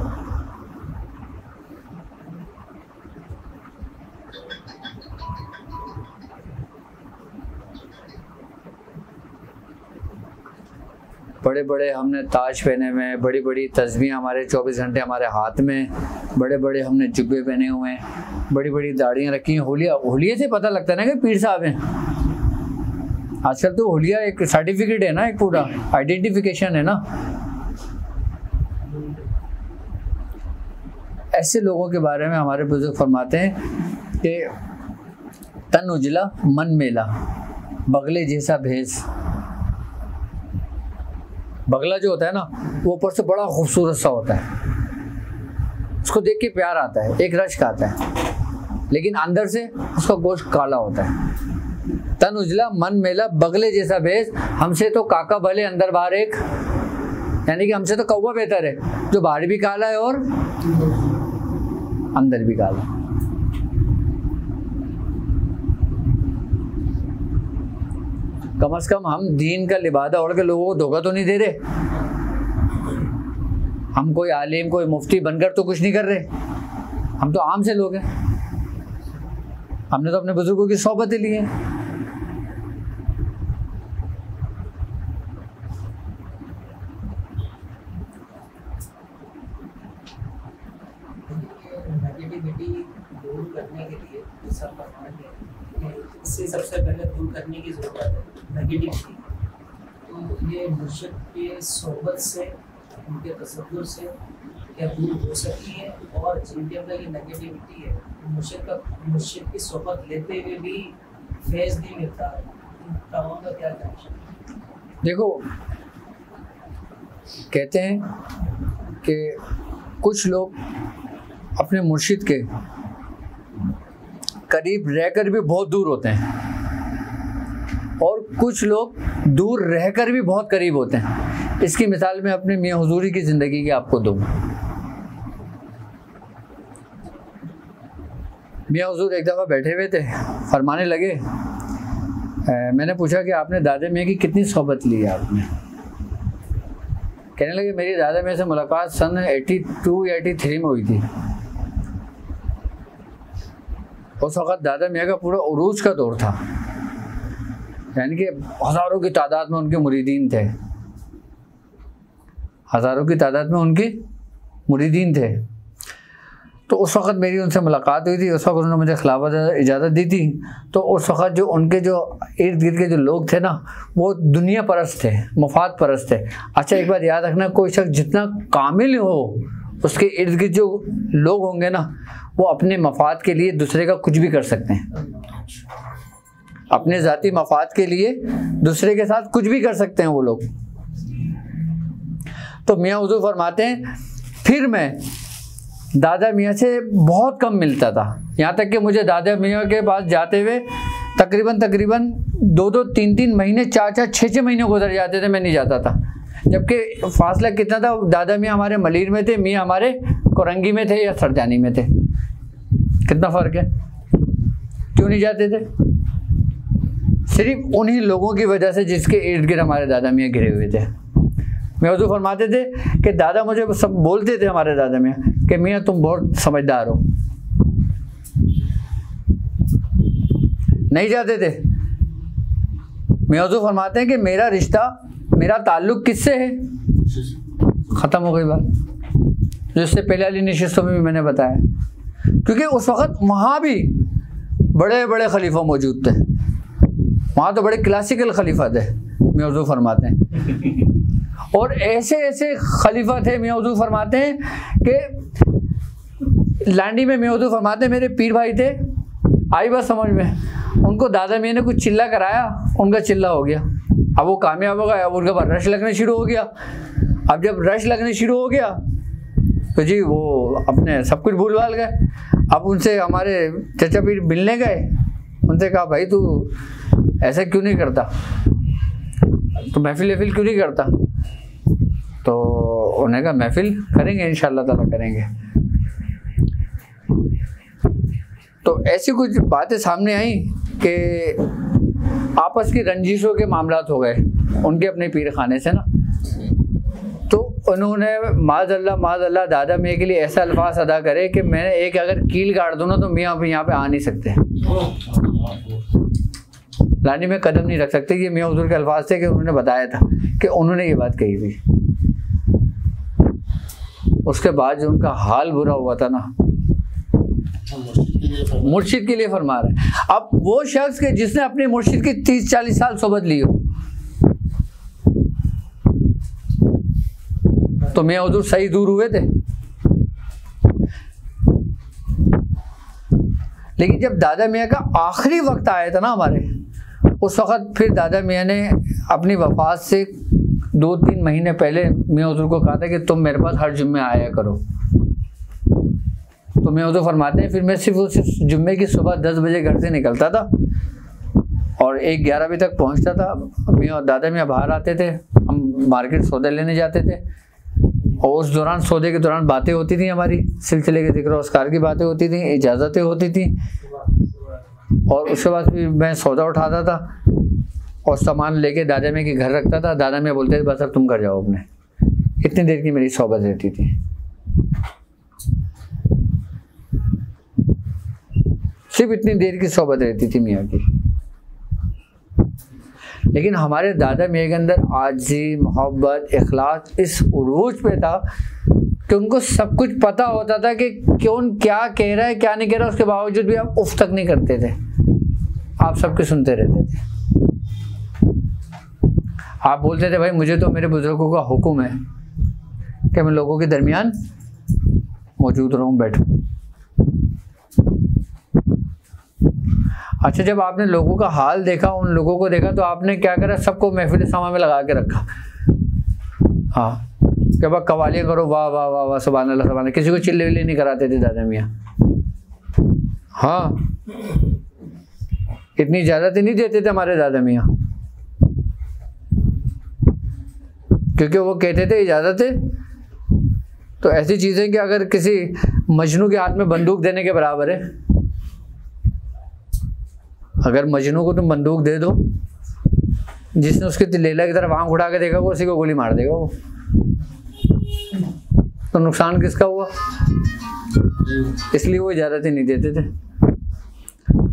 बड़े बड़े हमने ताज पहने हुए हैं, बड़ी बड़ी तस्बीह हमारे 24 घंटे हमारे हाथ में, बड़े बड़े हमने जुब्बे पहने हुए हैं, बड़ी बड़ी दाढ़ियाँ रखी हैं। होलिया से पता लगता है ना कि पीर साहब हैं। आजकल तो होलिया एक सर्टिफिकेट है ना, एक पूरा आइडेंटिफिकेशन है ना। ऐसे लोगों के बारे में हमारे बुजुर्ग फरमाते हैं कि तन उजला मन मेला, बगले जैसा भेस। बगला जो होता है ना, वो ऊपर से बड़ा खूबसूरत सा होता है, उसको देख के प्यार आता है, एक रश्क आता है, लेकिन अंदर से उसका गोश्त काला होता है। तन उजला मन मेला, बगले जैसा भेस, हमसे तो काका भले अंदर बाहर एक, यानी कि हमसे तो कौवा बेहतर है, जो बाहर भी काला है और अंदर भी काला। कम से कम हम दीन का लिबादा ओढ़ के लोगों को धोखा तो नहीं दे रहे। हम कोई आलिम, कोई मुफ्ती बनकर तो कुछ नहीं कर रहे, हम तो आम से लोग हैं। हमने तो अपने बुजुर्गों की सोहबतें ली हैं। दूर करने के लिए इससे सबसे पहले दूर करने की जरूरत है नेगेटिविटी। तो ये मुर्शिद के सोहबत से, उनके तसव्वुर से क्या दूर हो सकती है, और जिनके अंदर ये नेगेटिविटी है मुर्शिद की सोहबत लेते हुए भी फैज़ नहीं मिलता, तमाम का क्या कहना? देखो, कहते हैं कि कुछ लोग अपने मुर्शिद के करीब रहकर भी बहुत दूर होते हैं और कुछ लोग दूर रहकर भी बहुत करीब होते हैं। इसकी मिसाल मैं अपने मियाँ हुजूरी की ज़िंदगी की आपको दूँ। मियाँ हुजूर एक दफ़ा बैठे हुए थे, फरमाने लगे, मैंने पूछा कि आपने दादा मियाँ की कितनी सोहबत ली है आपने? कहने लगे, मेरी दादा मियाँ से मुलाकात सन 82 या 83 में हुई थी। उस वक़्त दादा मियाँ का पूरा उरूज का दौर था, यानी कि हज़ारों की तादाद में उनके मुरीदीन थे, हज़ारों की तादाद में उनके मुरीदीन थे। तो उस वक़्त मेरी उनसे मुलाकात हुई थी। उस वक़्त उन्होंने मुझे खिलाफत इजाज़त दी थी। तो उस वक़्त जो उनके जो इर्द गिर्द के जो लोग थे ना, वो दुनिया परस्त थे, मफाद परस्त थे। अच्छा, एक बात याद रखना, कोई शख्स जितना कामिल हो, उसके इर्द गिर्द जो लोग होंगे ना, वो अपने मफाद के लिए दूसरे का कुछ भी कर सकते हैं। अपने ज़ाती मफाद के लिए दूसरे के साथ कुछ भी कर सकते हैं वो लोग। तो मियाँ हुजूर फरमाते हैं, फिर मैं दादा मियाँ से बहुत कम मिलता था, यहाँ तक कि मुझे दादा मियाँ के पास जाते हुए तकरीबन 2-2, 3-3 महीने, 4-4, 6-6 महीने गुजर जाते थे, मैं नहीं जाता था। जबकि फासला कितना था, दादा मियाँ हमारे मलीर में थे, मियाँ हमारे कोरंगी में थे या सरजानी में थे। कितना फ़र्क है? क्यों नहीं जाते थे? सिर्फ उन्हीं लोगों की वजह से जिसके इर्द गिर्द हमारे दादा मियाँ घिरे हुए थे। मैं हुजूर फरमाते थे कि दादा मुझे सब बोलते थे, हमारे दादा मियाँ, कि मियाँ तुम बहुत समझदार हो। नहीं जाते थे। मैं हुजूर फरमाते हैं कि मेरा रिश्ता, मेरा ताल्लुक़ किससे है? ख़त्म हो गई बात, जिससे पहले वाली नशिस्तों में भी मैंने बताया। क्योंकि उस वक़्त वहाँ भी बड़े बड़े खलीफा मौजूद थे, वहाँ तो बड़े क्लासिकल खलीफा थे, मियाँ हुजूर फरमाते हैं। और ऐसे ऐसे खलीफा थे, मियाँ हुजूर फरमाते हैं कि लांडी में मियाँ हुजूर फरमाते हैं, मेरे पीर भाई थे, आई बात समझ में, उनको दादा मियाँ ने कुछ चिल्ला कराया, उनका चिल्ला हो गया। अब वो कामयाब हो गया, अब उनके पास रश लगने शुरू हो गया। अब जब रश लगने शुरू हो गया तो जी वो अपने सब कुछ भूल भाल गए। अब उनसे हमारे चचा पीर मिलने गए, उनसे कहा भाई तू ऐसा क्यों नहीं करता, तो महफिल क्यों नहीं करता? तो उन्होंने कहा महफिल करेंगे, इंशाअल्लाह ताला करेंगे। तो ऐसी कुछ बातें सामने आई कि आपस की रंजिशों के मामलात हो गए उनके अपने पीर खाने से ना। तो उन्होंने माज़अल्लाह दादा मियाँ के लिए ऐसा अल्फाज अदा करे कि मैंने एक अगर कील गाड़ दूँ ना तो मियाँ यहाँ पे आ नहीं सकते, लानी में कदम नहीं रख सकते। ये मियाँ हुजूर के अल्फाज थे कि उन्होंने बताया था कि उन्होंने ये बात कही थी। उसके बाद जो उनका हाल बुरा हुआ था ना, मुर्शिद के लिए फरमा रहे हैं। अब वो शख्स के जिसने अपने मुर्शिद की 30-40 साल सोबत ली हो, तो मियाँ हुजूर सही दूर हुए थे। लेकिन जब दादा मियाँ का आखिरी वक्त आया था ना हमारे, उस वक़्त फिर दादा मियाँ ने अपनी वफ़ात से 2-3 महीने पहले मियाँ हुजूर को कहा था कि तुम मेरे पास हर जुम्मे आया करो। तो मियाँ हुजूर फरमाते हैं फिर मैं सिर्फ जुम्मे की सुबह 10 बजे घर से निकलता था और 1-11 बजे तक पहुँचता था। मियाँ दादा मियाँ बाहर आते थे, हम मार्केट सौदे लेने जाते थे और उस दौरान सौदे के दौरान बातें होती थी, हमारी सिलसिले के ज़िक्र अस्कार की बातें होती थी, इजाज़तें होती थी। और उसके बाद फिर मैं सौदा उठाता था और सामान लेके दादा मियाँ के घर रखता था। दादा मियाँ बोलते थे बस अब तुम कर जाओ अपने। इतनी देर की मेरी सोबत रहती थी। सिर्फ इतनी देर की सोबत रहती थी मियाँ की। लेकिन हमारे दादा मियाँ के अंदर आजी, मोहब्बत, इखलास इस उरूज पे था कि उनको सब कुछ पता होता था कि कौन क्या कह रहा है क्या नहीं कह रहा, उसके बावजूद भी आप उफ तक नहीं करते थे, आप सबके सुनते रहते थे। आप बोलते थे भाई मुझे तो मेरे बुजुर्गों का हुक्म है कि मैं लोगों के दरमियान मौजूद रहूं, बैठूं। अच्छा, जब आपने लोगों का हाल देखा, उन लोगों को देखा, तो आपने क्या करा, सबको महफिल समा में लगा के रखा। हाँ, कि अब कवालियाँ करो, वाह वाह वाह वाह, सुभान अल्लाह सुभान अल्लाह। किसी को चिल्ले विल्ले नहीं कराते थे दादा मियाँ। हाँ, इतनी इजाज़त नहीं देते थे हमारे दादा मियाँ, क्योंकि वो कहते थे इजाज़त है तो ऐसी चीज़ें कि अगर किसी मजनू के हाथ में बंदूक देने के बराबर है। अगर मजनू को तुम बंदूक दे दो, जिसने उसके लैला की तरफ आंख उठा के देखा वो उसी को गोली मार देगा वो, तो नुकसान किसका हुआ? इसलिए वो इजाज़त ही नहीं देते थे।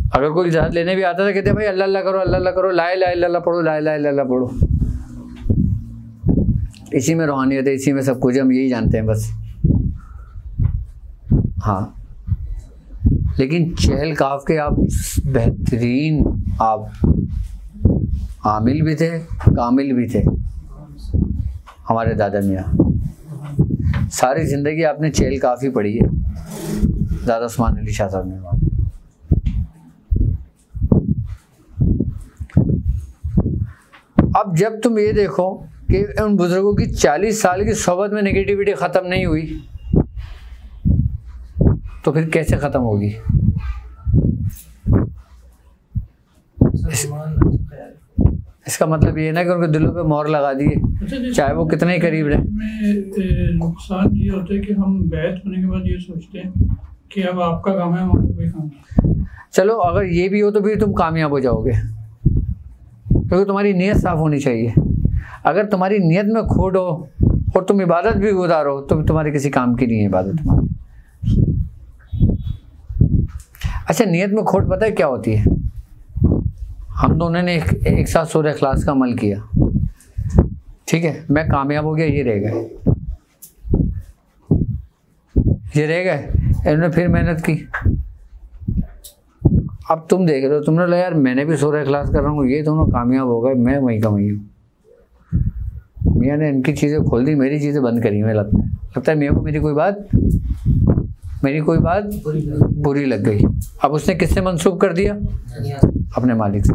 अगर कोई इजाज़त लेने भी आता था, कहते भाई अल्लाह अल्लाह करो, अल्लाह अल्लाह करो, ला इलाहा इल्लल्लाह पढ़ो, ला इलाहा इल्लल्लाह पढ़ो। इसी में रूहानियत है, इसी में सब कुछ, हम यही जानते हैं बस। हाँ, लेकिन चहल काफ के आप बेहतरीन, आप आमिल भी थे, कामिल भी थे। हमारे दादा मियाँ सारी ज़िंदगी आपने चहल काफ़ी पढ़ी है, दादा उस्मान अली शाह साहब ने। अब जब तुम ये देखो कि उन बुजुर्गों की 40 साल की सोबत में नेगेटिविटी ख़त्म नहीं हुई, तो फिर कैसे ख़त्म होगी? इसका मतलब ये ना कि उनके दिलों पे मोहर लगा दिए, चाहे वो कितने ही करीब रहे। नुकसान ये होता है कि हम बैत होने के बाद ये सोचते हैं कि अब आपका काम है, हमारा कोई काम नहीं। चलो, अगर ये भी हो तो फिर तुम कामयाब हो जाओगे, क्योंकि तुम्हारी नीयत साफ होनी चाहिए। अगर तुम्हारी नीयत में खोट हो और तुम इबादत भी गुजारो तो तुम्हारी किसी काम की नहीं है इबादत तुम्हारी। अच्छा, नीयत में खोट पता है क्या होती है? हम दोनों ने एक साथ सूरह इखलास का अमल किया, ठीक है, मैं कामयाब हो गया, ये रह गए, ये रह गए, इन्होंने फिर मेहनत की। अब तुम देख रहे हो, तुमने लगा यार मैंने भी सूरह इखलास कर रहा हूँ, ये दोनों कामयाब हो गए, मैं वहीं का वहीं हूँ। मियाँ ने इनकी चीज़ें खोल दी, मेरी चीज़ें बंद करी। हमें लगता है मियाँ को मेरी कोई बात बुरी लग गई। अब उसने किससे मंसूब कर दिया? अपने मालिक से।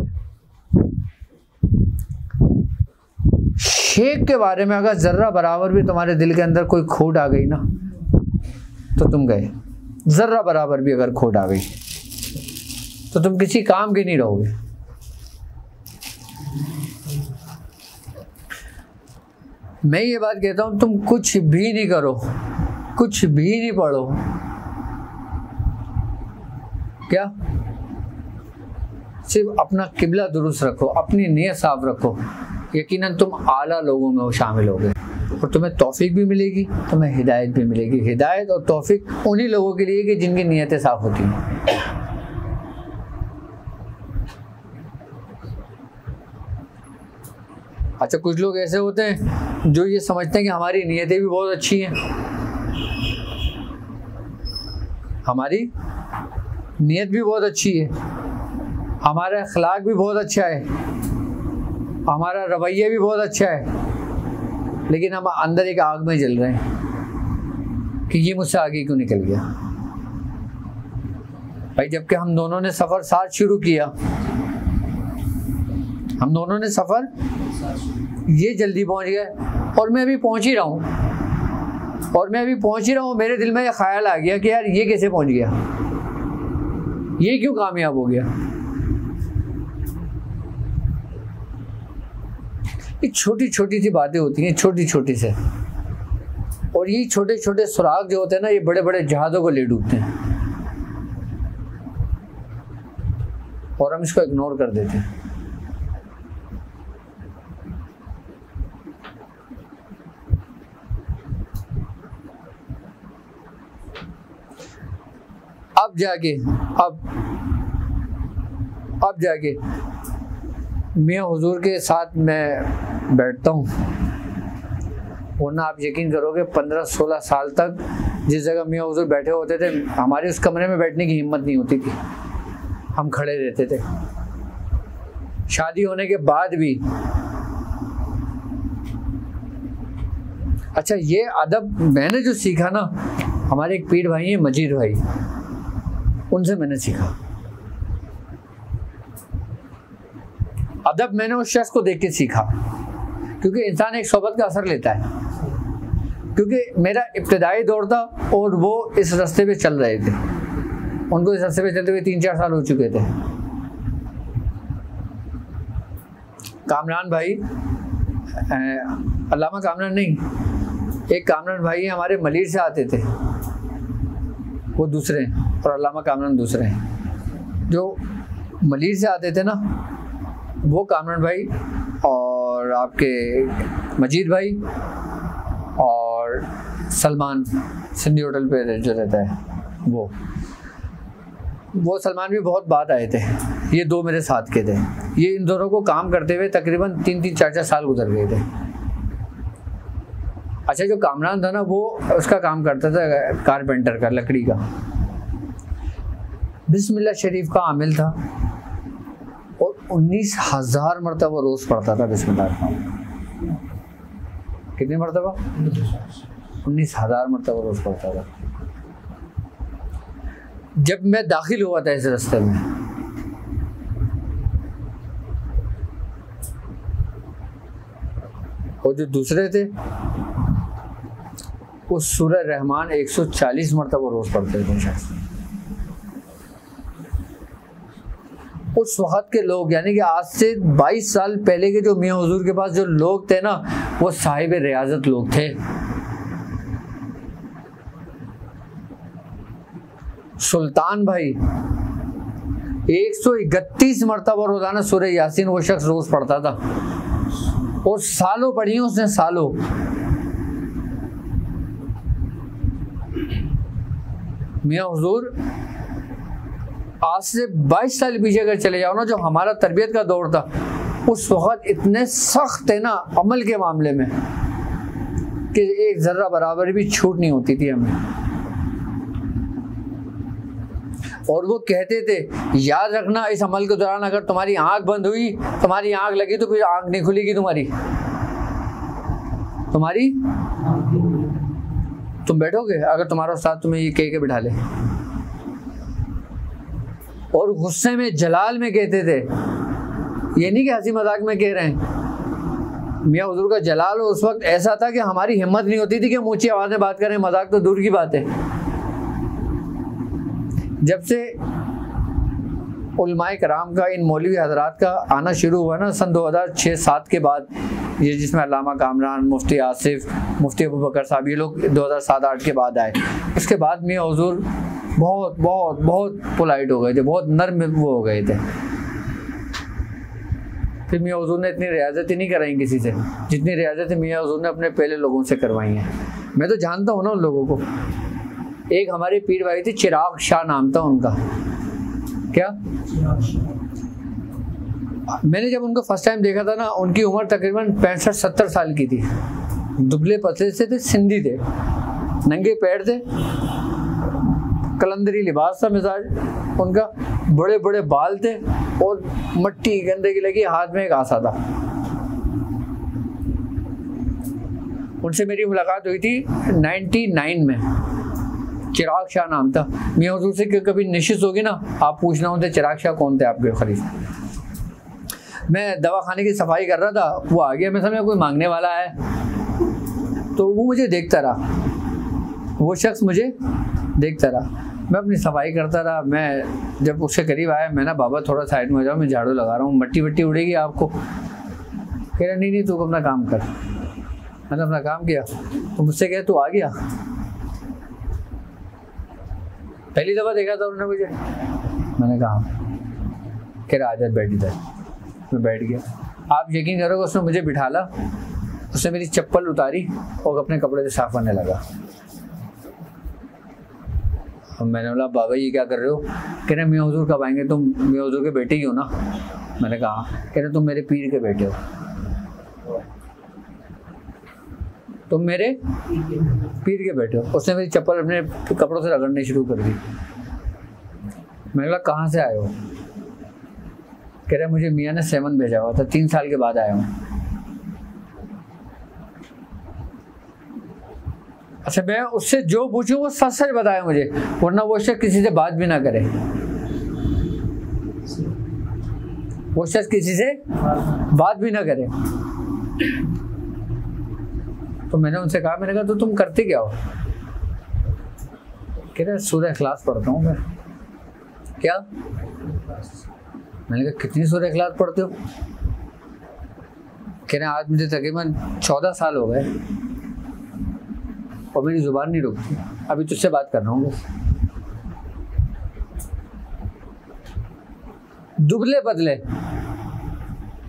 शेख के बारे में अगर जर्रा बराबर भी तुम्हारे दिल के अंदर कोई खोट आ गई ना, तो तुम गए। जर्रा बराबर भी अगर खोट आ गई तो तुम किसी काम के नहीं रहोगे। मैं ये बात कहता हूं, तुम कुछ भी नहीं करो, कुछ भी नहीं पढ़ो, क्या सिर्फ अपना किबला दुरुस्त रखो, अपनी नियत साफ रखो, यकीनन तुम आला लोगों में वो शामिल होगे और तुम्हें तौफीक भी मिलेगी, तुम्हें हिदायत भी मिलेगी। हिदायत और तौफीक उन्हीं लोगों के लिए कि जिनकी नियतें साफ होती हैं। अच्छा, कुछ लोग ऐसे होते हैं जो ये समझते हैं कि हमारी नियतें भी बहुत अच्छी हैं, हमारी नियत भी बहुत अच्छी है, हमारा अखलाक भी बहुत अच्छा है, हमारा रवैया भी बहुत अच्छा है, लेकिन हम अंदर एक आग में जल रहे हैं कि ये मुझसे आगे क्यों निकल गया। भाई जबकि हम दोनों ने सफ़र साथ शुरू किया, हम दोनों ने सफ़र, ये जल्दी पहुंच गया और मैं अभी पहुंच ही रहा हूँ, और मैं अभी पहुंच ही रहा हूँ, मेरे दिल में ये ख्याल आ गया कि यार ये कैसे पहुंच गया, ये क्यों कामयाब हो गया। ये छोटी छोटी सी बातें होती हैं, छोटी छोटी से, और ये छोटे छोटे सुराग जो होते हैं ना, ये बड़े बड़े जहाज़ों को ले डूबते हैं और हम इसको इग्नोर कर देते हैं। अब जाके मियाँ हुजूर के साथ मैं बैठता हूँ, वरना आप यकीन करोगे 15-16 साल तक जिस जगह मियाँ हुजूर बैठे होते थे, हमारे उस कमरे में बैठने की हिम्मत नहीं होती थी, हम खड़े रहते थे। शादी होने के बाद भी। अच्छा, ये अदब मैंने जो सीखा ना, हमारे एक पीर भाई हैं मजीद भाई, उनसे मैंने सीखा। अदब मैंने उस शख्स को देख के सीखा, क्योंकि इंसान एक सोबत का असर लेता है। क्योंकि मेरा इब्तिदाई दौर था और वो इस रास्ते पे चल रहे थे, उनको इस रास्ते पे चलते हुए 3-4 साल हो चुके थे। कामरान भाई, अल्लामा कामरान नहीं, एक कामरान भाई हमारे मलीर से आते थे, वो दूसरे हैं, और अल्लामा कामरान दूसरे हैं। जो मलीर से आते थे ना, वो कामरान भाई और आपके मजीद भाई और सलमान सिंधी होटल पे जो रहता है, वो सलमान भी बहुत बाद आए थे। ये दो मेरे साथ के थे। ये इन दोनों को काम करते हुए तकरीबन 3-4 साल गुजर गए थे। अच्छा, जो कामरान था ना, वो उसका काम करता था कारपेंटर का, लकड़ी का। बिस्मिल्लाह शरीफ का आमिल था और 19,000 मरतबा रोज पढ़ता था बिस्मिल्लाह। कितनी मरतबा? 19,000 मरतबा रोज पढ़ता था। जब मैं दाखिल हुआ था इस रास्ते में, और जो दूसरे थे वो सूरह रहमान 140 मरतबा रोज पढ़ते थे शख्स। उस वक्त के लोग, यानी कि आज से 22 साल पहले के जो मियाँ हुजूर के पास जो लोग थे ना, वो साहिब रियाजत लोग थे। सुल्तान भाई 131 मरतबा रोजाना सूरह यासीन वो शख्स रोज पढ़ता था, और सालों पढ़ी उसने, सालों। मियाँ हुजूर आज से 22 साल पीछे अगर चले जाओ ना, जो हमारा तरबियत का दौर था, उस वक्त इतने सख्त थे ना अमल के मामले में कि एक जर्रा बराबर भी छूट नहीं होती थी हमें। और वो कहते थे, याद रखना इस अमल के दौरान अगर तुम्हारी आंख बंद हुई, तुम्हारी आंख लगी, तो फिर आंख नहीं खुलेगी तुम्हारी। तुम बैठोगे अगर तुम्हारा उस्ताद तुम्हें ये कह के बिठा ले। और गुस्से में, जलाल में कहते थे, ये नहीं कि हंसी मजाक में कह रहे हैं। मियाँ हुजूर का जलाल उस वक्त ऐसा था कि हमारी हिम्मत नहीं होती थी कि हम ऊंची आवाज में बात करें, मजाक तो दूर की बात है। जब से उलमाए कराम का, इन मौलवी हजरात का आना शुरू हुआ ना सन 2006-07 के बाद, ये जिसमें अल्लामा कामरान, मुफ्ती आसिफ, मुफ्ती अबू बकर साहब, ये लोग 2007-08 के बाद आए। उसके बाद मियाँ हुजूर बहुत बहुत बहुत पोलाइट हो गए थे, बहुत नर्म वो हो गए थे। फिर मियाँ हुजूर ने इतनी रियाजत नहीं कराई किसी से जितनी रियाजत मियाँ हुजूर ने अपने पहले लोगों से करवाई हैं। मैं तो जानता हूँ ना उन लोगों को। एक हमारे पीर भाई थे, चिराग शाह नाम था उनका। क्या? मैंने जब उनको फर्स्ट टाइम देखा था ना, उनकी उम्र तकरीबन 65-70 साल की थी। दुबले पतले से थे, सिंधी थे, नंगे पैर थे, कलंदरी लिबास था मिजाज उनका, बड़े बड़े बाल थे और मट्टी गंदगी लगी, हाथ में एक आसा था। उनसे मेरी मुलाकात हुई थी 99 में। चिराग शाह नाम था। मियाँ हुजूर से कभी निशिस्त होगी ना, आप पूछना उनसे चिराग शाह कौन थे आपके करीब। मैं दवाखाने की सफाई कर रहा था, वो आ गया, मैं समझा कोई मांगने वाला है, तो वो मुझे देखता रहा, वो शख्स मुझे देखता रहा। मैं अपनी सफाई करता रहा। मैं जब उससे करीब आया, मैं ना बाबा थोड़ा साइड में हो जाओ, मैं झाड़ू लगा रहा हूँ, मट्टी वट्टी उड़ेगी आपको। कह रहा नहीं तू अपना काम कर। मैंने अपना काम किया तो मुझसे कहे तू आ गया। पहली दफ़ा देखा था उन्होंने मुझे। मैंने कहा कह रहा आजाद बैठ इधर। मैं बैठ गया। आप यकीन करोगे उसने मुझे बिठाला, उसने मेरी चप्पल उतारी और अपने कपड़े से साफ करने लगा। अब मैंने बोला बाबा ये क्या कर रहे हो? कह रहे मियाँ हुजूर कब आएंगे? तुम मियाँ हुजूर के बेटे ही हो ना? मैंने कहा। कह रहे तुम मेरे पीर के बेटे हो। तुम मेरे पीर के बेटे हो। उसने मेरी चप्पल अपने कपड़ों से रगड़ने शुरू कर दी। मैंने कहा कहाँ से आए हो? कह रहे मुझे मियाँ ने सेवन भेजा हुआ था, 3 साल के बाद आया हूँ। अच्छा, मैं उससे जो पूछूं वो सच सच बताया मुझे, वरना वो शख्स किसी से बात भी ना करे। वो शख्स किसी से बात भी ना करे। तो मैंने उनसे कहा, मैंने कहा तो तुम करते क्या हो? कह रहे सूरह इखलास पढ़ता हूँ मैं। क्या? मैंने कहा कितनी सूरह इखलास पढ़ते हो? कह रहे आज मुझे तकरीबन 14 साल हो गए और मेरी जुबान नहीं रुकती। अभी तुझसे बात कर रहा हूँ बस। दुबले पतले,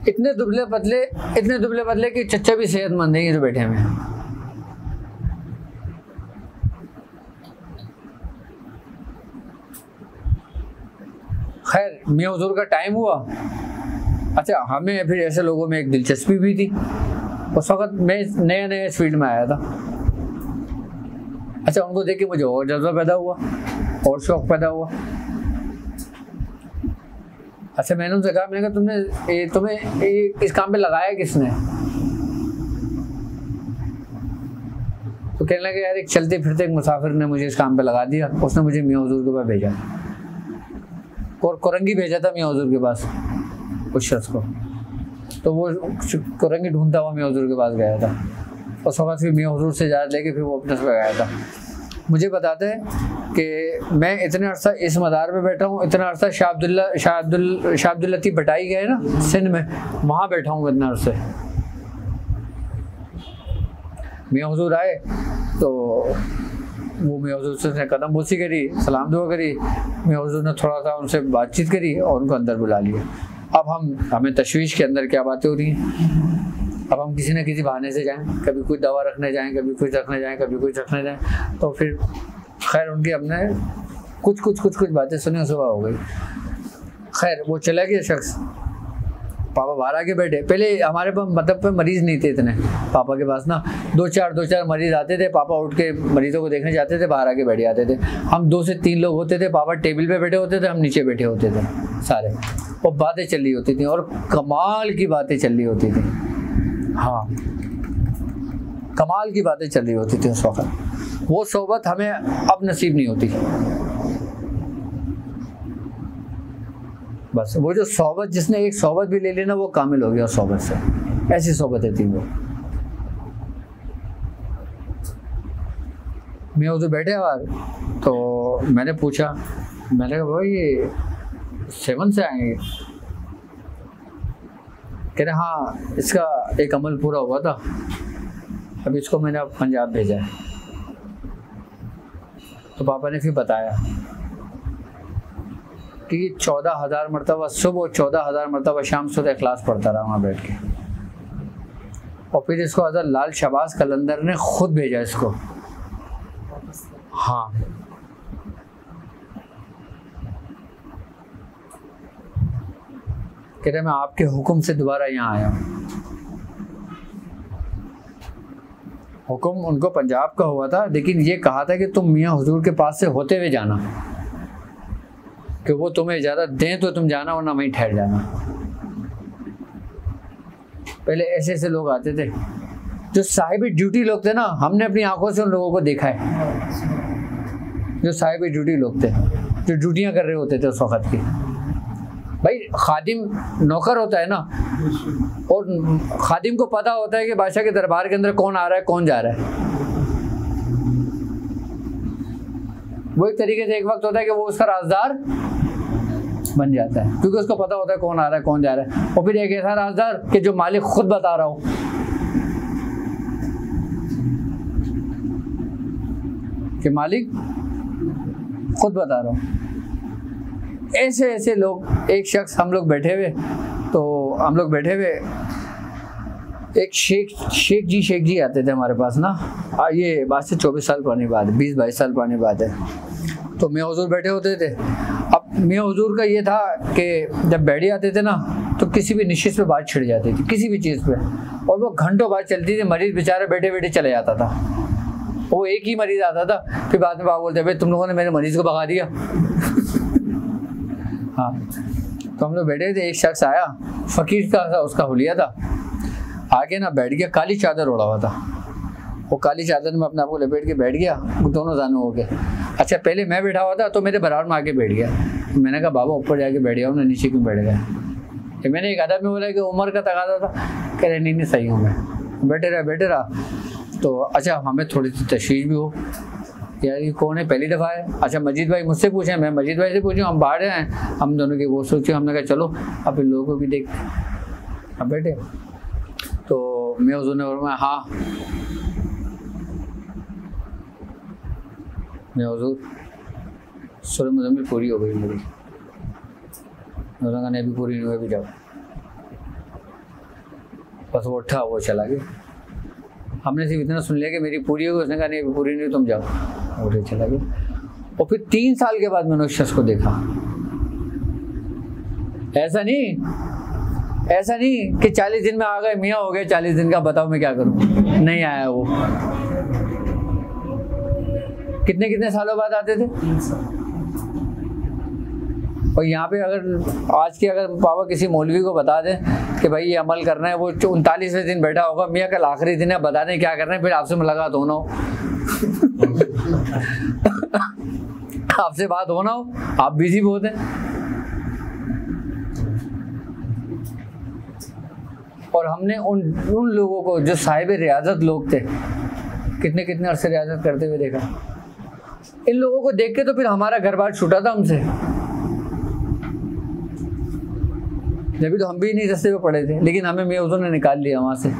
इतने दुबले पतले कि चच्चा भी सेहतमंद नहीं है जो बैठे हैं। खैर मियाँ हुजूर का टाइम हुआ। अच्छा, हमें फिर ऐसे लोगों में एक दिलचस्पी भी थी। उस वक्त मैं नए इस फील्ड में आया था। अच्छा, उनको देख के मुझे और जज्बा पैदा हुआ और शौक पैदा हुआ। अच्छा, मैंने उनसे कहा, मैंने कहा तुम्हें इस काम पे लगाया किसने? तो कहने लगे यार एक चलते फिरते एक मुसाफिर ने मुझे इस काम पे लगा दिया। उसने मुझे मियाँ हुजूर के पास भेजा और कोरंगी भेजा था मियाँ हुजूर के पास उस शख्स को। तो वो कोरंगी ढूंढता हुआ मियाँ हुजूर के पास गया था। उस वक्त फिर मियाँ हुजूर से इजाज़त लेके फिर वो अपने से गया था। मुझे बताते हैं कि मैं इतने अर्सा इस मदार पे बैठा हूँ, इतना अर्सा शाह अब्दुल लतीफ़ भटाई गए ना सिंध में, वहाँ बैठा हूँ इतना अर्से। मियाँ हुजूर आए तो वो मियाँ हुजूर से कदम बोसी करी, सलाम दुआ करी। मियाँ हुजूर ने थोड़ा सा उनसे बातचीत करी और उनको अंदर बुला लिया। अब हमें तशवीश के अंदर क्या बातें हो रही हैं। अब हम किसी न किसी बहाने से जाएं, कभी कुछ दवा रखने जाएं, कभी कुछ रखने जाएं, कभी कुछ रखने जाएं। तो फिर खैर उनकी हमने कुछ बातें सुनी, सुबह हो गई। खैर वो चला गया शख्स। पापा बाहर आके बैठे। पहले हमारे पास मतलब पे मरीज़ नहीं थे इतने, पापा के पास ना दो चार मरीज़ आते थे। पापा उठ के मरीज़ों को देखने जाते थे, बाहर आके बैठ जाते थे। हम 2 से 3 लोग होते थे। पापा टेबल पे बैठे होते थे, हम नीचे बैठे होते थे सारे, और बातें चल रही होती थी और कमाल की बातें चल रही होती थी। हाँ, कमाल की बातें चल रही होती थी उस वक्त। वो सोबत हमें अब नसीब नहीं होती। बस वो जो सोबत, जिसने एक सोबत भी ले लेना वो कामिल हो गया उस सोबत से। ऐसी सोबतें थी वो। मैं उधर बैठे हुआ तो मैंने पूछा मैंने कहा भाई ये 7 से आएंगे? कह रहे हाँ इसका एक अमल पूरा हुआ था, अब इसको मैंने अब पंजाब भेजा है। तो पापा ने फिर बताया कि 14,000 मरतबा सुबह, 14,000 मरतबा शाम सूरह इखलास पढ़ता रहा वहाँ बैठ के। और फिर इसको हज़रत लाल शहबाज कलंदर ने खुद भेजा इसको। हाँ, कह रहे मैं आपके हुक्म से दोबारा यहाँ आया हूँ। हुक्म उनको पंजाब का हुआ था, लेकिन ये कहा था कि तुम मियाँ हुजूर के पास से होते हुए जाना, कि वो तुम्हें इजाज़त दें तो तुम जाना, वरना वहीं ठहर जाना। पहले ऐसे ऐसे लोग आते थे जो साहिब ड्यूटी लोग थे ना, हमने अपनी आंखों से उन लोगों को देखा है। जो साहिब ड्यूटी लोग थे, जो ड्यूटियाँ कर रहे होते थे उस वक़्त की। भाई खादिम नौकर होता है ना, और खादिम को पता होता है कि बादशाह के दरबार के अंदर कौन आ रहा है कौन जा रहा है। वो एक तरीके से एक वक्त होता है कि वो उसका राजदार बन जाता है, क्योंकि उसको पता होता है कौन आ रहा है कौन जा रहा है। और फिर एक ऐसा राजदार कि जो मालिक खुद बता रहा हो, कि मालिक खुद बता रहा हो। ऐसे ऐसे लोग, एक शख्स हम लोग बैठे हुए, तो हम लोग बैठे हुए, एक शेख जी आते थे हमारे पास ना। ये बात से 24 साल पुरानी बात है, 20-22 साल पुरानी बात है। तो मियाँ हुजूर बैठे होते थे। अब मियाँ हुजूर का ये था कि जब बैठे आते थे ना, तो किसी भी निशित पे बात छिड़ जाती थी, किसी भी चीज़ पे, और वो घंटों बात चलती थी। मरीज बेचारे बैठे बैठे चले जाता था। वो एक ही मरीज आता था, फिर बाद में बाबा बोलते भाई तुम लोगों ने मेरे मरीज को भगा दिया। हाँ, तो हम लोग बैठे थे, एक शख्स आया, फ़कीर का उसका हुलिया था, आगे ना बैठ गया, काली चादर ओढ़ा हुआ था। वो काली चादर में अपने आप को लपेट के बैठ गया, दोनों जानू हो गए। अच्छा, पहले मैं बैठा हुआ था तो मेरे बराबर में आके बैठ गया। मैंने कहा बाबा ऊपर जाके बैठ गया, उन्हें नीचे क्यों बैठ गया? मैंने एक अदब में बोला कि उम्र का तकाजा था। कह रहे नहीं सही हूँ मैं। बैठे रहा। तो अच्छा, हमें थोड़ी सी तशवीश भी हो, यार ये कौन है, पहली दफ़ा है। अच्छा, मजीद भाई मुझसे पूछें, मैं मजीद भाई से पूछूं, हम बाहर हैं, हम दोनों की वो सोचे। हमने कहा चलो अब इन लोगों को भी देख। अब बैठे तो मैं हुजूर ने बोला हाँ, मैं हुजूर सूरह मुज़म्मिल पूरी हो गई मेरी। उन्होंने कहा नहीं अभी पूरी नहीं हुई, अभी जाओ। बस वो उठा, वो चला गया। हमने सिर्फ इतना सुन लिया कि मेरी पूरी हो गई। उसने कहा नहीं अभी पूरी नहीं, तुम जाओ। वो चला गया। और फिर 3 साल के बाद मैंने उस शख्स को देखा। ऐसा नहीं कि 40 दिन में आ गए, मियाँ हो गए 40 दिन का, बताओ मैं क्या करूँ। नहीं आया वो। कितने सालों बाद आते थे? 3 साल। और यहाँ पे अगर आज के अगर पापा किसी मौलवी को बता दें कि भाई ये अमल करना है, वो 39वें दिन बैठा होगा, मियाँ कल आखिरी दिन है, बता दें क्या करना है, फिर आपसे मुलाकात होना हो। आपसे बात होना हो, आप बिजी बहुत हैं। और हमने उन लोगों को जो साहिब रियाजत लोग थे, कितने अरसे रियाजत करते हुए देखा। इन लोगों को देख के तो फिर हमारा घर बार छूटा था हमसे। जब तो हम भी नहीं रास्ते पे पड़े थे, लेकिन हमें मियाँ हुजूर ने निकाल लिया वहाँ से।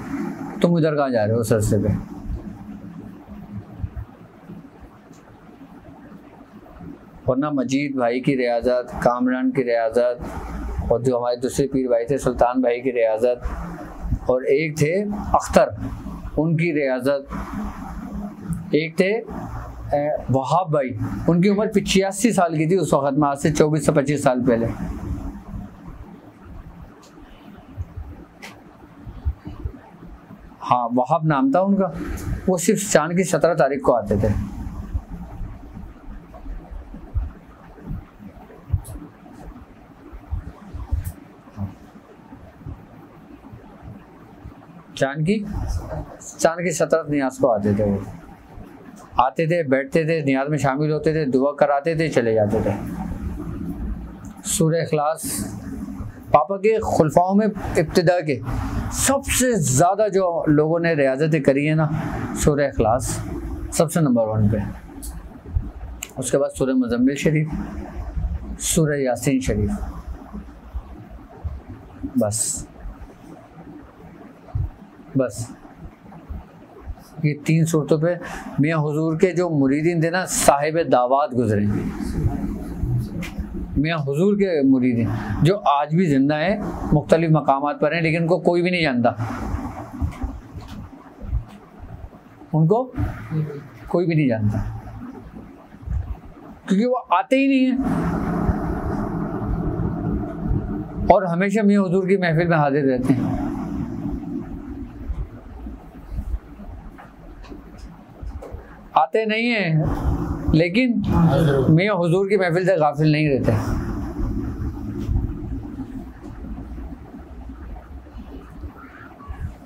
तुम उधर कहाँ जा रहे हो उस रास्ते पे? वरना मजीद भाई की रियाजत, कामरान की रियाजत, और जो हमारे दूसरे पीर भाई थे सुल्तान भाई की रियाजत, और एक थे अख्तर उनकी रियाजत, एक थे वहाब भाई, उनकी उम्र 85 साल की थी उस वक़्त में, आज से 24 से 25 साल पहले। हाँ, वहाब नाम था उनका। वो सिर्फ चांद की 17 तारीख को आते थे। चांद की 17 नियाज को आते थे। वो आते थे, बैठते थे, नियाज में शामिल होते थे, दुआ कराते थे, चले जाते थे। सूरह इखलास पापा के खुलफाओं में इब्तिदा के सबसे ज़्यादा जो लोगों ने रियाजतें करी है ना, सूरह इखलास सबसे नंबर 1 पे। उसके बाद सूरह मुज़म्मिल शरीफ, सूरह यासीन शरीफ, बस ये 3 सूरतों पे मियाँ हुजूर के जो मुरीदीन थे ना, साहिब दावात गुजरे, मियाँ हुजूर के मुरीदीन जो आज भी जिंदा हैं, मुख्तलिफ मकामात पर हैं, लेकिन उनको कोई भी नहीं जानता, उनको कोई भी नहीं जानता, क्योंकि वो आते ही नहीं है और हमेशा मियाँ हुजूर की महफिल में हाजिर रहते हैं। आते नहीं हैं लेकिन मियाँ हुजूर की महफिल से गाफिल नहीं रहते।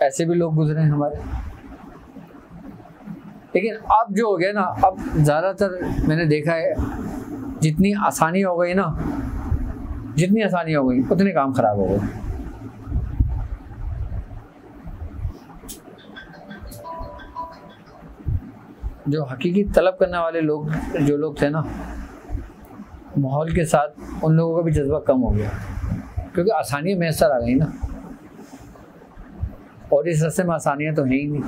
ऐसे भी लोग गुजरे हैं हमारे। लेकिन अब जो हो गया ना, अब ज़्यादातर मैंने देखा है, जितनी आसानी हो गई ना, जितनी आसानी हो गई उतने काम खराब हो गए। जो हकीकी तलब करने वाले लोग, जो लोग थे ना, माहौल के साथ उन लोगों का भी जज्बा कम हो गया, क्योंकि आसानियाँ मैसर आ गई ना, और इस रस्ते में आसानियाँ तो हैं ही नहीं,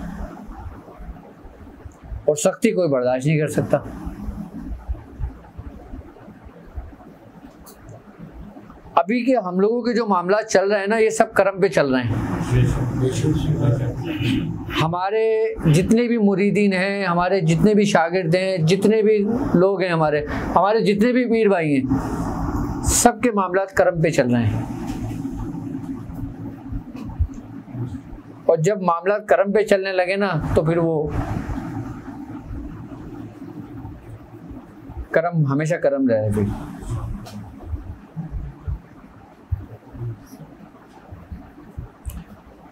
और सख्ती कोई बर्दाश्त नहीं कर सकता। अभी के हम लोगों के जो मामला चल रहे हैं ना, ये सब कर्म पे चल रहे हैं। हमारे जितने भी मुरीदीन हैं, हमारे जितने भी शागिर्द हैं, जितने भी लोग हैं, हमारे जितने भी पीर भाई हैं, सबके मामला कर्म पे चल रहे हैं। और जब मामला कर्म पे चलने लगे ना, तो फिर वो कर्म हमेशा कर्म रहे। फिर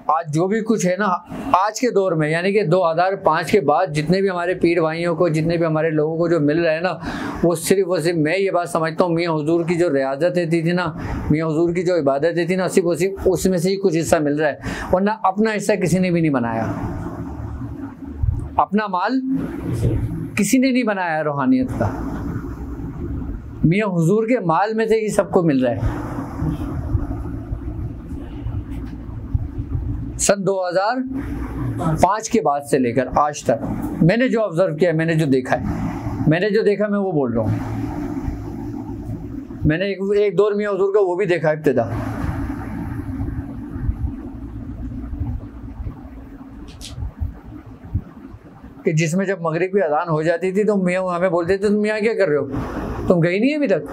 आज जो भी कुछ है ना, आज के दौर में, यानी कि 2005 के बाद जितने भी हमारे पीर भाइयों को, जितने भी हमारे लोगों को जो मिल रहा है ना, वो सिर्फ मैं ये बात समझता हूँ, मियाँ हुजूर की जो रियाजत थी ना, मियाँ हुजूर की जो इबादतें थी ना, सिर्फ उसमें से ही कुछ हिस्सा मिल रहा है, वरना अपना हिस्सा किसी ने भी नहीं बनाया। अपना माल किसी ने नहीं बनाया रूहानियत का, मियाँ हुजूर के माल में से ही सबको मिल रहा है। सन 2005 के बाद से लेकर आज तक मैंने जो ऑब्जर्व किया, मैंने जो देखा मैं वो बोल रहा हूँ। मैंने एक दौर मियाँ हुजूर का वो भी देखा इब्तिदा, कि जिसमें जब मगरिब की अजान हो जाती थी तो मियाँ हमें बोलते थे, तुम यहाँ क्या कर रहे हो, तुम गई नहीं है अभी तक,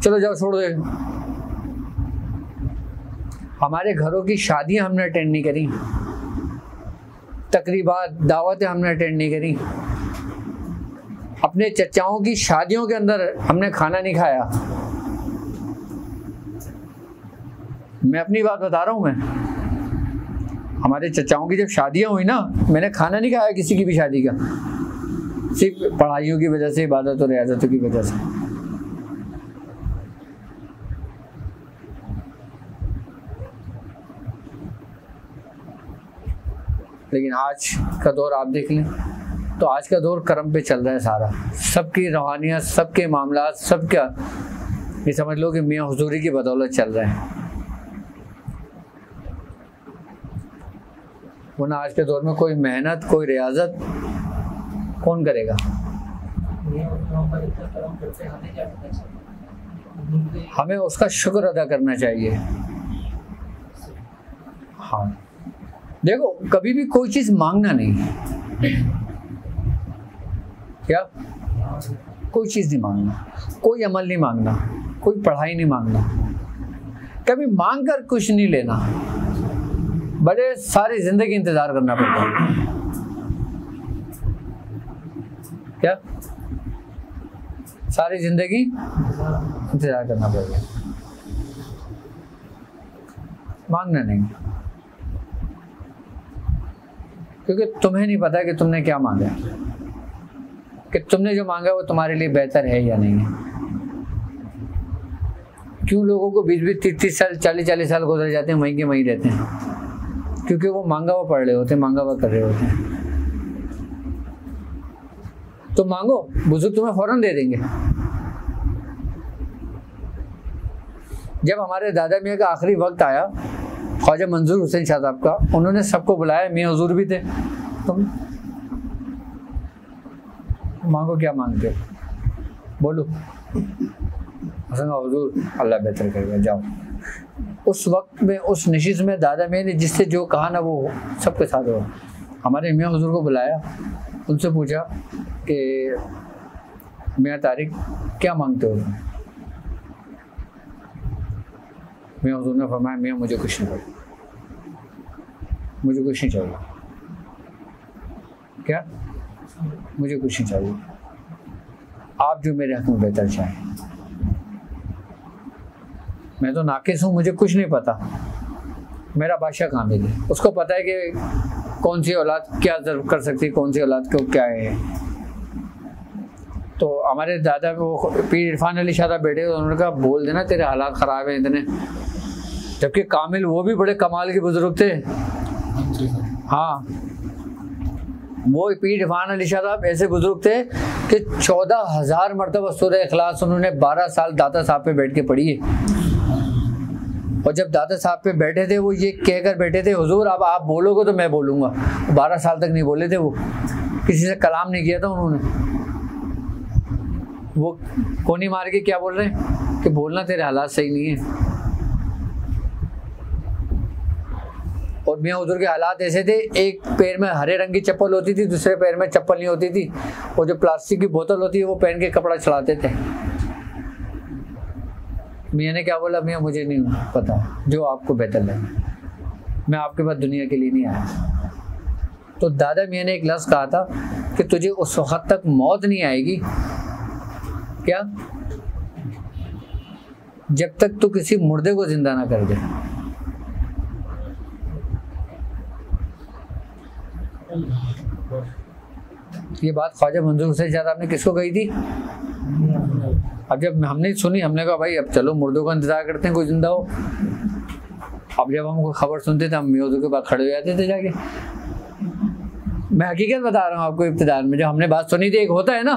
चलो जाओ छोड़ दे। हमारे घरों की शादियां हमने अटेंड नहीं करी, तकरीबात दावतें हमने अटेंड नहीं करी, अपने चचाओं की शादियों के अंदर हमने खाना नहीं खाया। मैं अपनी बात बता रहा हूँ। मैं हमारे चचाओं की जब शादियां हुई ना, मैंने खाना नहीं खाया किसी की भी शादी का, सिर्फ पढ़ाइयों की वजह से, इबादत और रियाजतों की वजह से। लेकिन आज का दौर आप देख लें तो आज का दौर कर्म पे चल रहा है सारा, सबकी रूहानियत, सबके मामला, सबका ये समझ लो कि मियाँ हुजूरी की बदौलत चल रहे हैं। वरना आज के दौर में कोई मेहनत, कोई रियाजत कौन करेगा? हमें उसका शुक्र अदा करना चाहिए। हाँ, देखो कभी भी कोई चीज मांगना नहीं, क्या कोई चीज नहीं मांगना, कोई अमल नहीं मांगना, कोई पढ़ाई नहीं मांगना, कभी मांग कर कुछ नहीं लेना, बड़े सारी जिंदगी इंतजार करना पड़ता है। क्या सारी जिंदगी इंतजार करना पड़ेगा, मांगना नहीं, क्योंकि तुम्हें नहीं पता कि तुमने क्या मांगा, कि तुमने जो मांगा वो तुम्हारे लिए बेहतर है या नहीं है। क्यों लोगों को 20-20, 30-30 साल, 40-40 साल गुजर जाते हैं, वहीं के वहीं रहते हैं, क्योंकि वो मांगा हुआ पढ़ रहे होते हैं, मांगा हुआ कर रहे होते हैं। तो मांगो, बुजुर्ग तुम्हें फौरन दे देंगे, जब हमारे दादा मियाँ का आखिरी वक्त आया, ख्वाजा मंजूर हुसैन शाह साहब का, उन्होंने सबको बुलाया, मियाँ हुजूर भी थे, तुम मांगो क्या मांगते हो, बोलो। हुजूर अल्लाह बेहतर करेगा, जाओ। उस वक्त में उस नशिश में दादा मियाँ ने जिससे जो कहा ना वो सबके साथ हो। हमारे मियाँ हुजूर को बुलाया, उनसे पूछा कि मियाँ तारिक क्या मांगते हो? मियाँ हुजूर ने फरमाया, मियाँ मुझे कुछ नहीं चाहिए, मुझे कुछ नहीं चाहिए। क्या? मुझे कुछ नहीं चाहिए, आप जो मेरे हक में बेहतर चाहें। मैं तो नाकिस हूँ, मुझे कुछ नहीं पता, मेरा बादशाह कामिल है, उसको पता है कि कौन सी औलाद क्या जरूर कर सकती है, कौन सी औलाद को क्या है। तो हमारे दादा वो पीर इरफान अली शाह बैठे, उन्होंने कहा बोल देना तेरे हालात ख़राब हैं इतने, जबकि कामिल वो भी बड़े कमाल के बुजुर्ग थे। हाँ, वो पीर इरफान अली शाह साहब ऐसे बुजुर्ग थे कि 14,000 मरतबा सूरह इखलास उन्होंने 12 साल दादा साहब पे बैठ के पढ़ी है। और जब दादा साहब पे बैठे थे वो ये कहकर बैठे थे, हुजूर अब आप बोलोगे तो मैं बोलूँगा। 12 साल तक नहीं बोले थे वो, किसी से कलाम नहीं किया था उन्होंने। वो कोनी मार के क्या बोल रहे हैं कि बोलना तेरे हालात सही नहीं है। और मियाँ हुजूर के हालात ऐसे थे, एक पैर में हरे रंग की चप्पल होती थी, दूसरे पैर में चप्पल नहीं होती थी, और जो प्लास्टिक की बोतल होती है वो पहन के कपड़ा चलाते थे। मियाँ ने क्या बोला, मियाँ मुझे नहीं पता, जो आपको बेहतर लगे, मैं आपके पास दुनिया के लिए नहीं आया। तो दादा मियाँ ने एक लफ्ज़ कहा था कि तुझे उस वक्त तक मौत नहीं आएगी, क्या, जब तक तू किसी मुर्दे को जिंदा ना कर दे। ये बात ख्वाजा मंजूर हुसैन शाह साहब ने किसको कही थी? अब जब हमने सुनी, हमने कहा भाई अब चलो मुर्दों का इंतजार करते हैं, कोई जिंदा हो। अब जब हम कोई खबर सुनते थे, हम मियाँ हुजूर के पास खड़े हो जाते थे जाके। मैं हकीकत बता रहा हूँ आपको, इब्तिदा में जब हमने बात सुनी थी, एक होता है ना,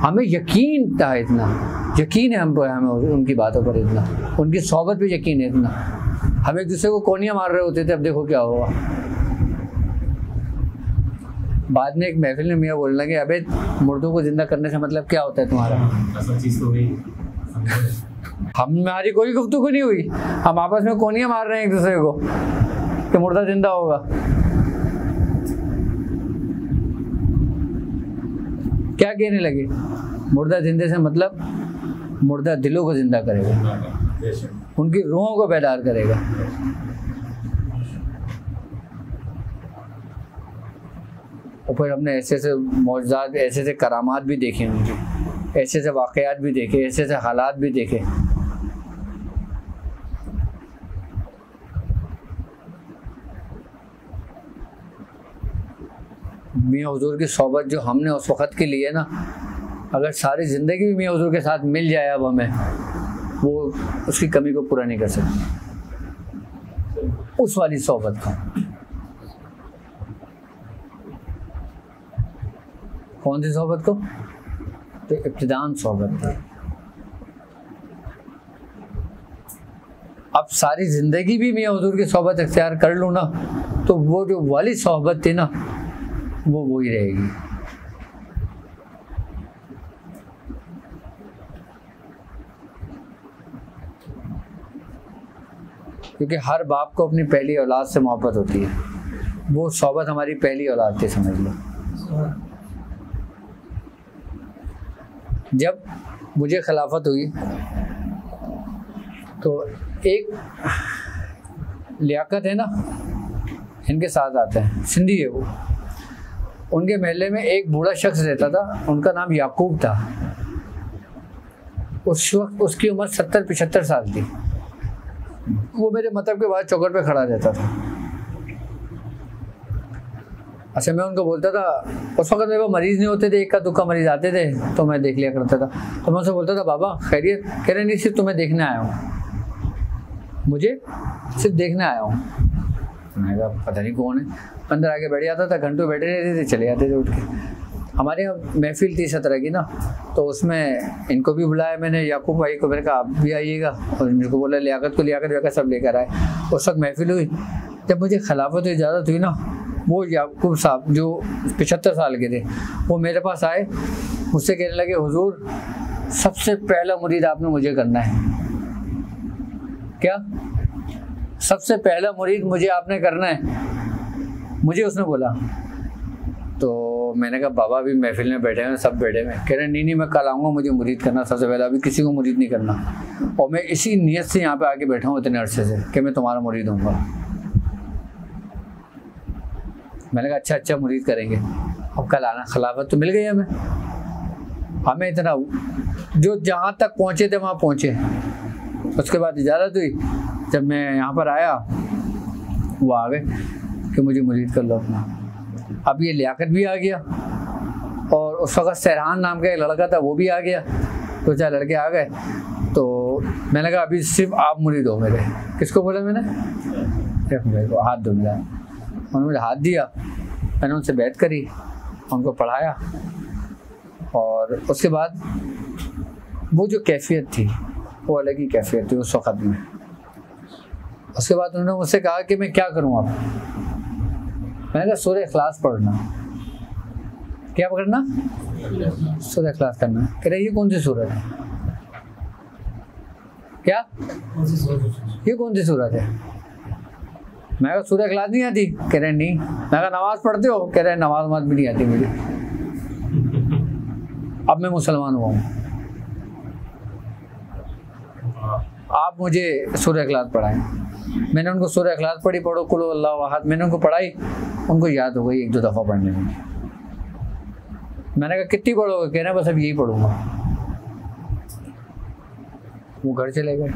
हमें यकीन था, इतना यकीन है हमको, हमें उनकी बातों पर इतना, उनकी सोहबत पे यकीन है इतना। हम एक दूसरे को कोनियाँ मार रहे होते थे, अब देखो क्या हुआ। बाद में एक महफिल में मियाँ बोलने लगे, अबे मुर्दों को जिंदा करने से मतलब क्या होता है तुम्हारा? हमारी कोई गुफ्तगू नहीं हुई, हम आपस में कोनियाँ मार रहे हैं एक दूसरे को कि मुर्दा जिंदा होगा। क्या कहने लगे? मुर्दा जिंदे से मतलब मुर्दा दिलों को जिंदा करेगा, उनकी रूहों को बेदार करेगा। और फिर हमने ऐसे ऐसे मौजज़ात, ऐसे ऐसे करामात भी देखे उनकी, ऐसे ऐसे वाक़यात भी देखे, ऐसे ऐसे हालात भी देखे। मियाँ हुजूर की सोहबत जो हमने उस वक़्त की ली है ना, अगर सारी ज़िंदगी भी मियाँ हुजूर के साथ मिल जाए अब हमें, वो उसकी कमी को पूरा नहीं कर सकती, उस वाली सोहबत का। कौन सी सोहबत को? तो इब्तिदान सोहबत थी। अब सारी ज़िंदगी भी मियाँ हुजूर की सोहबत इख्तियार कर लूँ ना, तो वो जो वाली सोहबत थी ना, वो वही रहेगी। क्योंकि हर बाप को अपनी पहली औलाद से मोहब्बत होती है, वो सोहबत हमारी पहली औलाद थी, समझ लो। जब मुझे खिलाफत हुई तो एक लियाकत है ना, इनके साथ आते हैं, सिंधी है वो, उनके महल्ले में एक बूढ़ा शख्स रहता था, उनका नाम याकूब था। उस वक्त उसकी उम्र 70-75 साल थी। वो मेरे मतलब के बाद चौखट पे खड़ा रहता था। अच्छा, मैं उनको बोलता था, उस वक्त मेरे को मरीज़ नहीं होते थे, एक का दुक्का मरीज़ आते थे तो मैं देख लिया करता था। तो मैं उनसे बोलता था, बाबा खैरियत? कह रहे नहीं, सिर्फ तुम्हें देखने आया हूँ, मुझे सिर्फ देखने आया हूँ। मैं कहा पता नहीं कौन है। अंदर आके बैठ जाता था, घंटों बैठे रहते थे, चले जाते थे उठ के। हमारे यहाँ महफिल थी 17 की ना, तो उसमें इनको भी बुलाया मैंने, याकूब भाई को, मैंने कहा आप भी आइएगा, और इनको बोला लियाकत को, लियाकत वगैरह सब लेकर आए। उस वक्त महफिल हुई। जब मुझे खिलाफत इजाज़त हुई ना, वो याकूब साहब जो 75 साल के थे, वो मेरे पास आए, मुझसे कहने लगे हुजूर सबसे पहला मुरीद आपने मुझे करना है। क्या? सबसे पहला मुरीद मुझे आपने करना है, मुझे उसने बोला। तो मैंने कहा बाबा अभी महफिल में बैठे हैं, सब बैठे हैं। कह रहे नहीं मैं कल आऊँगा, मुझे मुरीद करना सबसे पहले, अभी किसी को मुरीद नहीं करना, और मैं इसी नीयत से यहाँ पे आके बैठा हूँ इतने अरसे से कि मैं तुम्हारा मुरीद हूँगा। मैंने कहा अच्छा मुरीद करेंगे। अब कल आना, खिलाफत तो मिल गई हमें इतना, जो जहाँ तक पहुँचे थे वहाँ पहुँचे। उसके बाद इजाज़त हुई, जब मैं यहाँ पर आया वो आ गए कि मुझे मुरीद कर लो अपना। अब ये लियाकत भी आ गया, और उस वक्त सहरान नाम का एक लड़का था वो भी आ गया, तो 4 लड़के आ गए। तो मैंने कहा अभी सिर्फ आप मुरीद हो मेरे। किसको बोला मैंने? मेरे को हाथ दो मिला। उन्होंने मुझे हाथ दिया, मैंने उनसे बैत करी, उनको पढ़ाया, और उसके बाद वो जो कैफियत थी वो अलग ही कैफियत थी उस वक़्त में। उसके बाद उन्होंने मुझसे कहा कि मैं क्या करूँ अब। मैंने कहा सूरह इखलास पढ़ना। क्या पढ़ना? सूरह इखलास करना। कह रहे ये कौन सी सूरत है? क्या ये कौन सी सूरत है? मैं कहा सूरह इखलास नहीं आती। कह रहे नहीं। मैं कहा नमाज पढ़ते हो? कह रहे नमाज भी नहीं आती मुझे। अब मैं मुसलमान हुआ हूँ, आप मुझे सूरह इखलास पढ़ाएं। मैंने उनको सूरह इखलास पढ़ी, पढ़ो कुल अल्लाहु अहद, मैंने उनको पढ़ाई, उनको याद हो गई 1-2 दफ़ा पढ़ने में। मैंने कहा कितनी पढ़ोगे? कह रहे बस अब यही पढ़ूंगा। वो घर चले गए।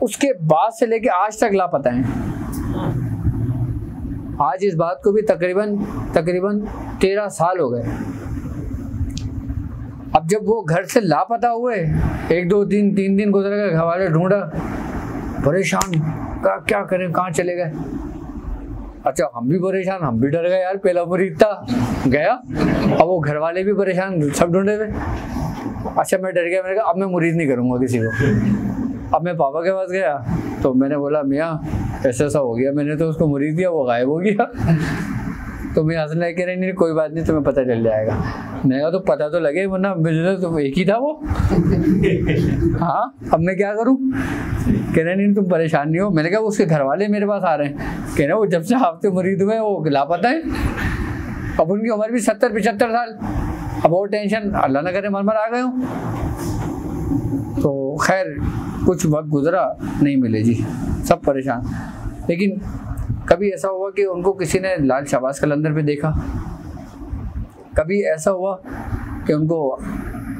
उसके बाद से लेके आज तक लापता हैं। आज इस बात को भी तकरीबन 13 साल हो गए। अब जब वो घर से लापता हुए, 1-2 दिन 3 दिन गुजर गए, घर वाले ढूंढा, परेशान, क्या करें, कहाँ चले गए। अच्छा हम भी परेशान, हम भी डर गए यार, पहला मुरीद था गया, अब वो घर वाले भी परेशान, सब ढूंढे हुए। अच्छा मैं डर गया, मैंने कहा अब मैं मुरीद नहीं करूँगा किसी को। अब मैं पापा के पास गया तो मैंने बोला मियाँ ऐसा हो गया, मैंने तो उसको मुरीद दिया, वो गायब हो गया। तो मैं हंसने कह रही नहीं कोई बात नहीं, तुम्हें पता चल जाएगा। मैंने कहा तो पता तो लगे, वरना मुझे तो एक ही था वो। हाँ अब मैं क्या करूँ? कह रहे नहीं तुम परेशान नहीं हो। मैंने कहा उसके घर वाले मेरे पास आ रहे हैं। कह रहे वो जब से हफ्ते मुरीद हुए वो लापता है। अब उनकी उम्र भी 70-75 साल। अब वो टेंशन, अल्लाह न करे मर आ गए हो। तो खैर कुछ वक्त गुजरा, नहीं मिले जी, सब परेशान। लेकिन कभी ऐसा हुआ कि उनको किसी ने लाल शहबाज कलंदर पे देखा, कभी ऐसा हुआ कि उनको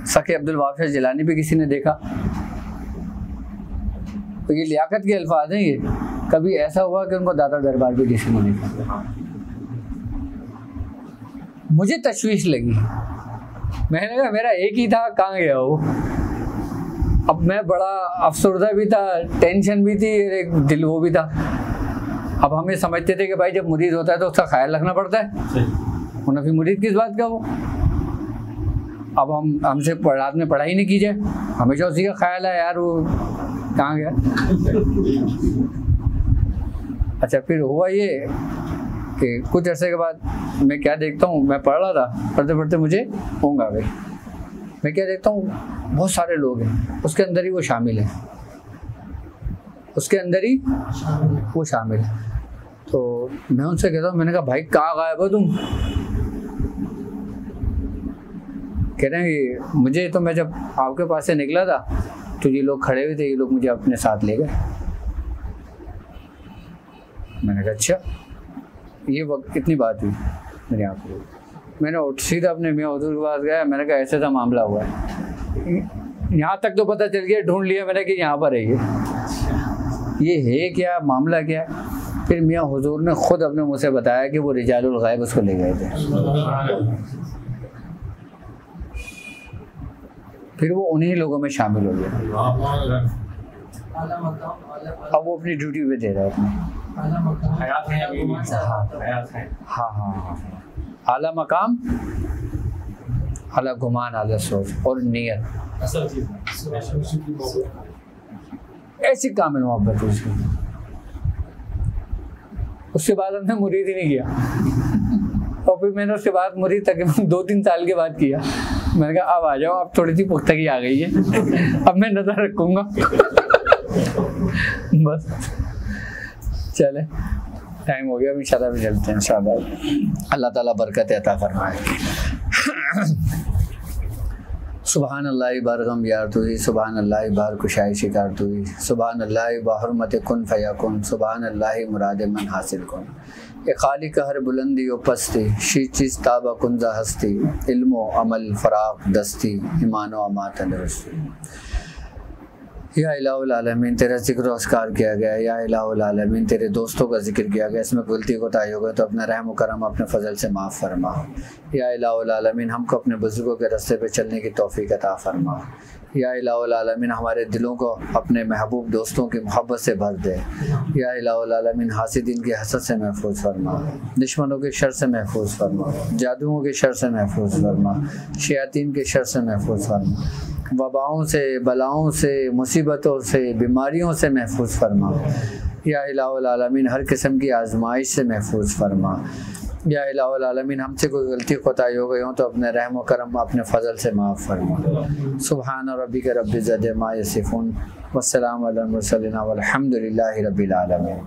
सखे अब्दुल वाफिज जिलानी पे किसी ने देखा। तो ये लियाकत के अल्फाज हैं ये। कभी ऐसा हुआ कि उनको दादा दरबार पे किसी ने देखा। मुझे तशवीश लगी, मैंने कहा मेरा एक ही था, कहाँ गया वो। अब मैं बड़ा अफसरदा भी था, टेंशन भी थी, एक दिल वो भी था। अब हम ये समझते थे कि भाई जब मुरीद होता है तो उसका ख्याल रखना पड़ता है, वरना फिर मुरीद किस बात का वो। अब हमसे रात में पढ़ाई नहीं की जाए, हमेशा उसी का ख्याल है यार वो कहाँ गया। अच्छा फिर हुआ ये कि कुछ अर्से के बाद मैं क्या देखता हूँ, मैं पढ़ रहा था, पढ़ते पढ़ते मुझे ऊँघ आ गई। मैं क्या देखता हूँ, बहुत सारे लोग हैं, उसके अंदर ही वो शामिल है, उसके अंदर ही वो शामिल है। तो मैं उनसे कहता हूँ, मैंने कहा भाई कहाँ गायब हो तुम? कह रहे हैं मुझे तो, मैं जब आपके पास से निकला था तो ये लोग खड़े हुए थे, ये लोग मुझे अपने साथ ले गए। मैंने कहा अच्छा, ये वक्त कितनी बात हुई मेरे यहाँ पर। मैंने सीधा अपने मियाँ हुजूर के पास गया, मैंने कहा ऐसा मामला हुआ है। यहाँ तक तो पता चल गया, ढूंढ लिया मैंने कि यहाँ पर है ये है क्या, मामला क्या है। फिर मियाँ हुजूर ने खुद अपने मुँह से बताया कि वो रिजालुल गैब उसको ले गए थे। फिर वो उन्हीं लोगों में शामिल हो गया। अब वो अपनी ड्यूटी पे दे रहा है अपनी। हाँ। आला मकाम, आला गुमान, आला सोच और नियत, ऐसी कामिल मोहब्बत है उसकी। उसके बाद हमने मुरीद ही नहीं किया, और फिर मैंने उसके बाद मुरीद तकरीबन 2-3 साल के बाद किया। मैंने कहा अब आ जाओ, अब थोड़ी सी पुख्तगी आ गई है, अब मैं नजर रखूंगा। बस चले, टाइम हो गया, अभी इंशाल्लाह भी चलते हैं इंशाल्लाह। अल्लाह ताला बरकत अता फरमाए। सुबहान अल्लाह बार गम यार तुई, सुबहान अल्लाह बार कुशाई शिकार तुई, सुबहान अल्लाह बाहरमत कुन फयाकुन, सुबहान अल्लाह मुराद मन हासिल कुन। ए खाली का हर बुलंदी व पस्ती, शी चीज़ ताबा कुंजा हस्ती, इल्मो अमल फराक दस्ती, ईमान व अमा तंदरुस्ती। या इलाहुल आलमीन तेरा जिक्र अस्कार किया गया, या इलाहुल आलमीन तेरे दोस्तों का जिक्र किया गया, इसमें गलती कोताही हो गई तो अपने रहम करम अपने फजल से माफ़ फरमा। या इलाहुल आलमीन हमको अपने बुजुर्गों के रास्ते पे चलने की तौफीक अता फरमा। या इलाहुल आलमीन हमारे दिलों को अपने महबूब दोस्तों की मोहब्बत से भर दे। या इलाहुल आलमीन हासिदीन की हसद से महफूज फरमा, दुश्मनों के शर से महफूज फरमा, जादुओं के शर से महफूज फरमा, शयातीन के शर से महफूज फरमा, वबाओं से, बलाओं से, मुसीबतों से, बीमारियों से महफूज फरमा। या इलाहुल आलमीन हर किस्म की आजमाइश से महफूज फरमा। या इलाहुल आलमीन हमसे कोई गलती कोताही हो गई हो तो अपने रहम व करम अपने फजल से माफ़ फरमा। सुबहान रब्बिक रब्बिल इज़्ज़ति अम्मा यसिफून, वस्सलामु अलल मुरसलीन वल्हम्दुलिल्लाहि रब्बिल आलमीन।